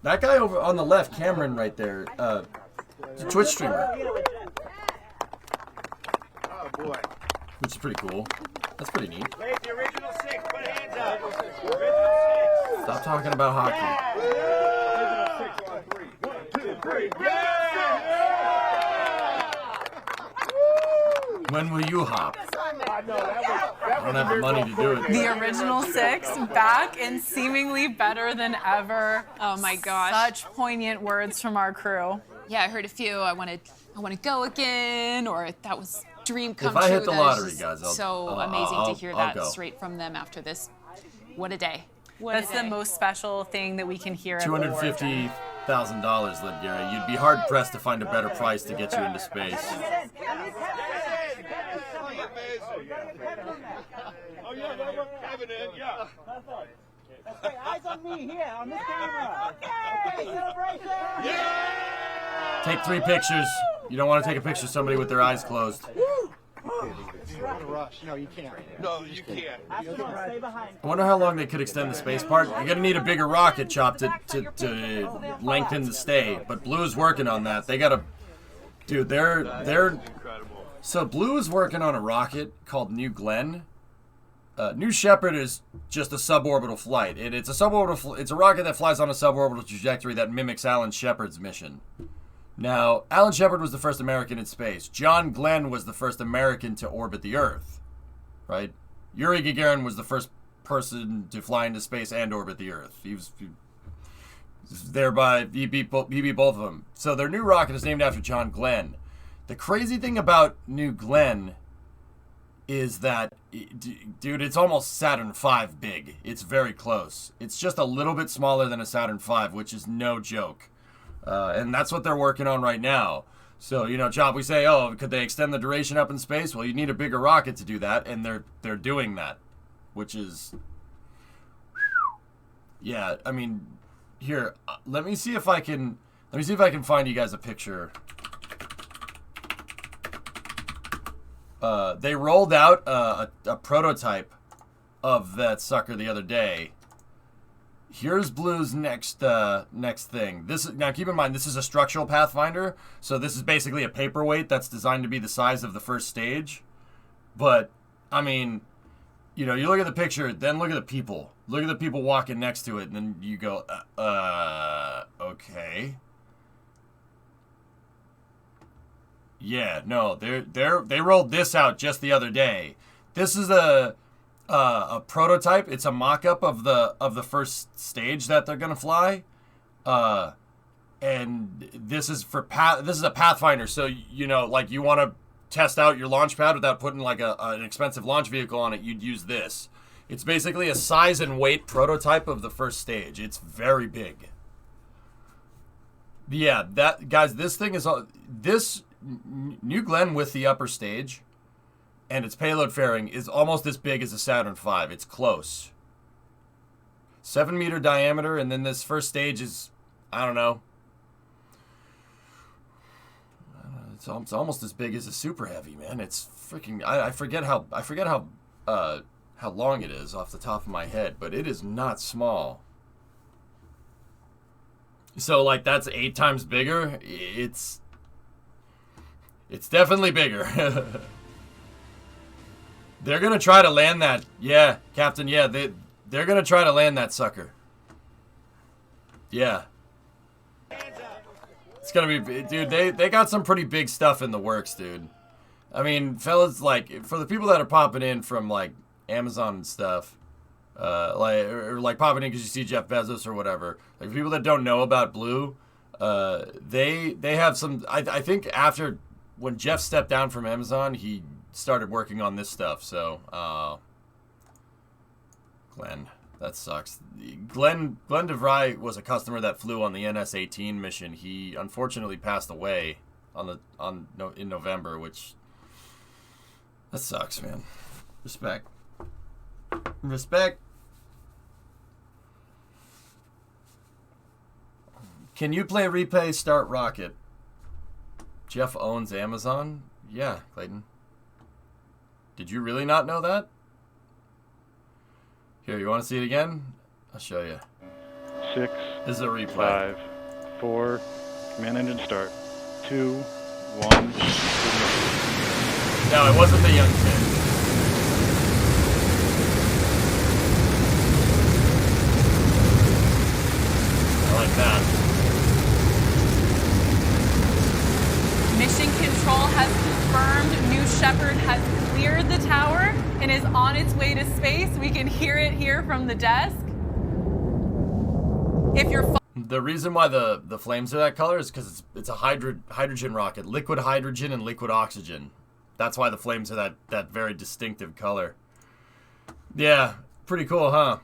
That guy over on the left, Cameron, right there, the Twitch streamer. Oh boy. which is pretty cool. That's pretty neat. Wait, the original 6, put hands up. Original 6. Stop talking about hockey. Original 6 on 3. 1, 2, 3. When will you hop? I don't have the money to do it. The original 6 back and seemingly better than ever. Oh my gosh. Such poignant words from our crew. Yeah, I heard a few. I want to go again, or that was dream come If I true. hit the That lottery, is guys, so amazing to hear that straight from them after this. What a day. That's the most special thing that we can hear. At $250,000, Lid Gary. You'd be hard pressed to find a better price to get you into space. Oh yeah, Kevin in, yeah. That's right. Eyes on me here, on this camera. Okay, celebration! Yeah! Take 3 pictures. You don't want to take a picture of somebody with their eyes closed. No, you can't. No, you can't. Stay behind. I wonder how long they could extend the space part. You're gonna need a bigger rocket, Chop, to lengthen the stay. But Blue is working on that. They gotta, dude. They're. So Blue is working on a rocket called New Glenn. New Shepard is just a suborbital flight. It's a suborbital. It's a rocket that flies on a suborbital trajectory that mimics Alan Shepard's mission. Now, Alan Shepard was the first American in space. John Glenn was the first American to orbit the Earth, right? Yuri Gagarin was the first person to fly into space and orbit the Earth. He beat both of them. So their new rocket is named after John Glenn. The crazy thing about New Glenn is that, dude, it's almost Saturn V big. It's very close. It's just a little bit smaller than a Saturn V, which is no joke. And that's what they're working on right now. So, you know, Chop, we say, oh, could they extend the duration up in space? Well, you need a bigger rocket to do that, and they're doing that, which is, yeah. I mean, here, let me see if I can find you guys a picture. They rolled out a prototype of that sucker the other day. Here's Blue's next thing. Now keep in mind, this is a structural Pathfinder, so this is basically a paperweight that's designed to be the size of the first stage. But I mean, you know, you look at the picture, then look at the people. Look at the people walking next to it, and then you go, okay. Yeah, no, they rolled this out just the other day. This is a prototype. It's a mock-up of the first stage that they're gonna fly, and this is a Pathfinder. So you know, like, you want to test out your launch pad without putting like an expensive launch vehicle on it, you'd use this. It's basically a size and weight prototype of the first stage. It's very big. Yeah, that, guys, this thing is this New Glenn with the upper stage and its payload fairing is almost as big as a Saturn V. It's close. 7-meter diameter, and then this first stage is, I don't know. It's almost as big as a Super Heavy, man. It's freaking. I forget how long it is off the top of my head, but it is not small. So, like, that's 8 times bigger. It's definitely bigger. They're gonna try to land that. Yeah, Captain. Yeah, they're gonna try to land that sucker. Yeah. It's gonna be, dude. They got some pretty big stuff in the works, dude. I mean, fellas, like, for the people that are popping in from like Amazon and stuff, like popping in because you see Jeff Bezos or whatever. Like, people that don't know about Blue, they have some. I think after when Jeff stepped down from Amazon, he started working on this stuff. So, Glenn, that sucks. Glenn DeVry was a customer that flew on the NS-18 mission. He unfortunately passed away in November, which, that sucks, man. Respect. Can you play Repay Start Rocket? Jeff owns Amazon? Yeah, Clayton. Did you really not know that? Here, you want to see it again? I'll show you. 6. This is a replay. 5, 4. Command engine start. 2, 1. No, it wasn't the young kid. like that. Mission Control has confirmed New Shepard has cleared the tower and is on its way to space. We can hear it here from the desk. If you're the reason why the flames are that color is because it's a hydrogen rocket, liquid hydrogen and liquid oxygen. That's why the flames are that very distinctive color. Yeah, pretty cool, huh?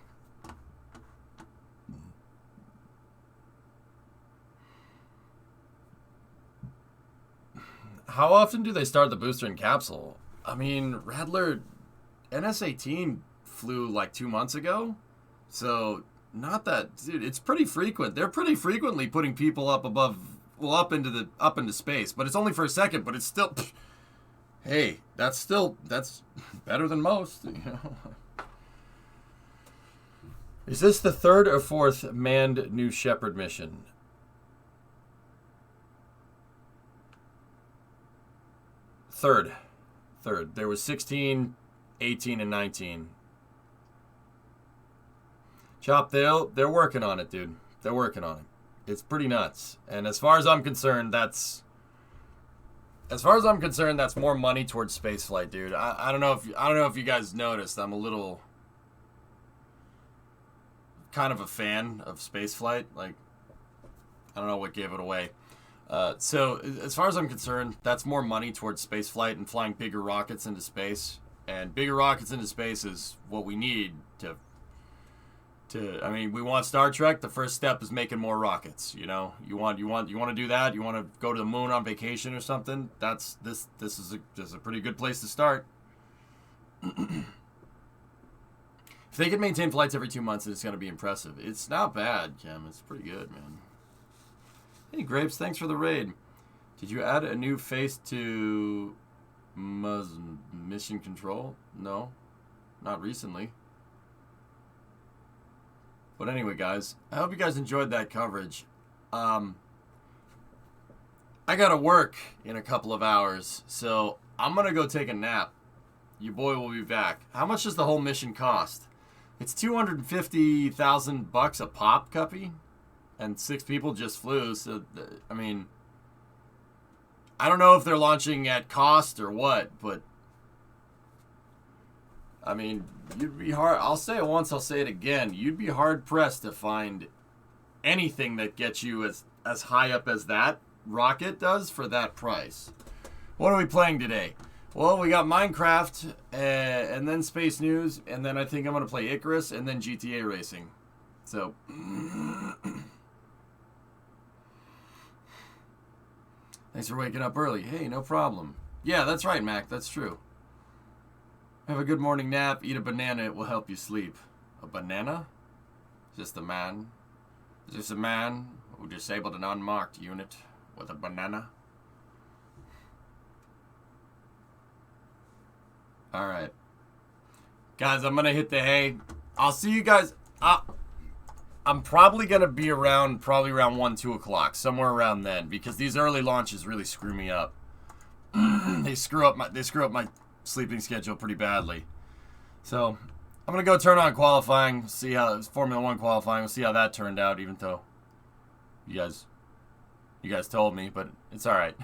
How often do they start the booster and capsule? I mean, Rattler, NS-18 flew like 2 months ago, so not that, dude. It's pretty frequent. They're pretty frequently putting people up above, well, up into space, but it's only for a second. But it's still, hey, that's better than most. You know? Is this the 3rd or 4th manned New Shepard mission? Third. There was 16, 18, and 19. Chop, they're working on it, dude. They're working on it. It's pretty nuts. And as far as I'm concerned, that's more money towards spaceflight, dude. I don't know if you guys noticed. I'm a little kind of a fan of spaceflight. Like, I don't know what gave it away. So as far as I'm concerned, that's more money towards spaceflight and flying bigger rockets into space. And bigger rockets into space is what we need to I mean, we want Star Trek. The first step is making more rockets. You know, you want to do that. You want to go to the moon on vacation or something. This is a pretty good place to start. If they can maintain flights every 2 months, it's going to be impressive. It's not bad, Kim. It's pretty good, man. Hey, Grapes, thanks for the raid. Did you add a new face to Mission Control? No, not recently. But anyway, guys, I hope you guys enjoyed that coverage. I got to work in a couple of hours, so I'm going to go take a nap. Your boy will be back. How much does the whole mission cost? It's $250,000 a pop, Cuppy. And 6 people just flew, so, I mean, I don't know if they're launching at cost or what, but, I mean, you'd be hard, I'll say it once, I'll say it again, you'd be hard-pressed to find anything that gets you as high up as that rocket does for that price. What are we playing today? Well, we got Minecraft, and then Space News, and then I think I'm going to play Icarus, and then GTA Racing. So... Thanks for waking up early. Hey, no problem. Yeah, that's right, Mac. That's true. Have a good morning nap. Eat a banana. It will help you sleep. A banana? Just a man. Just a man who disabled an unmarked unit with a banana. Alright. Guys, I'm going to hit the hay. I'll see you guys. I'm probably going to be around, 1, 2 o'clock, somewhere around then, because these early launches really screw me up. They screw up my sleeping schedule pretty badly. So, I'm going to go turn on qualifying, see how, Formula 1 qualifying, we'll see how that turned out, even though you guys told me, but it's alright.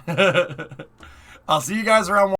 I'll see you guys around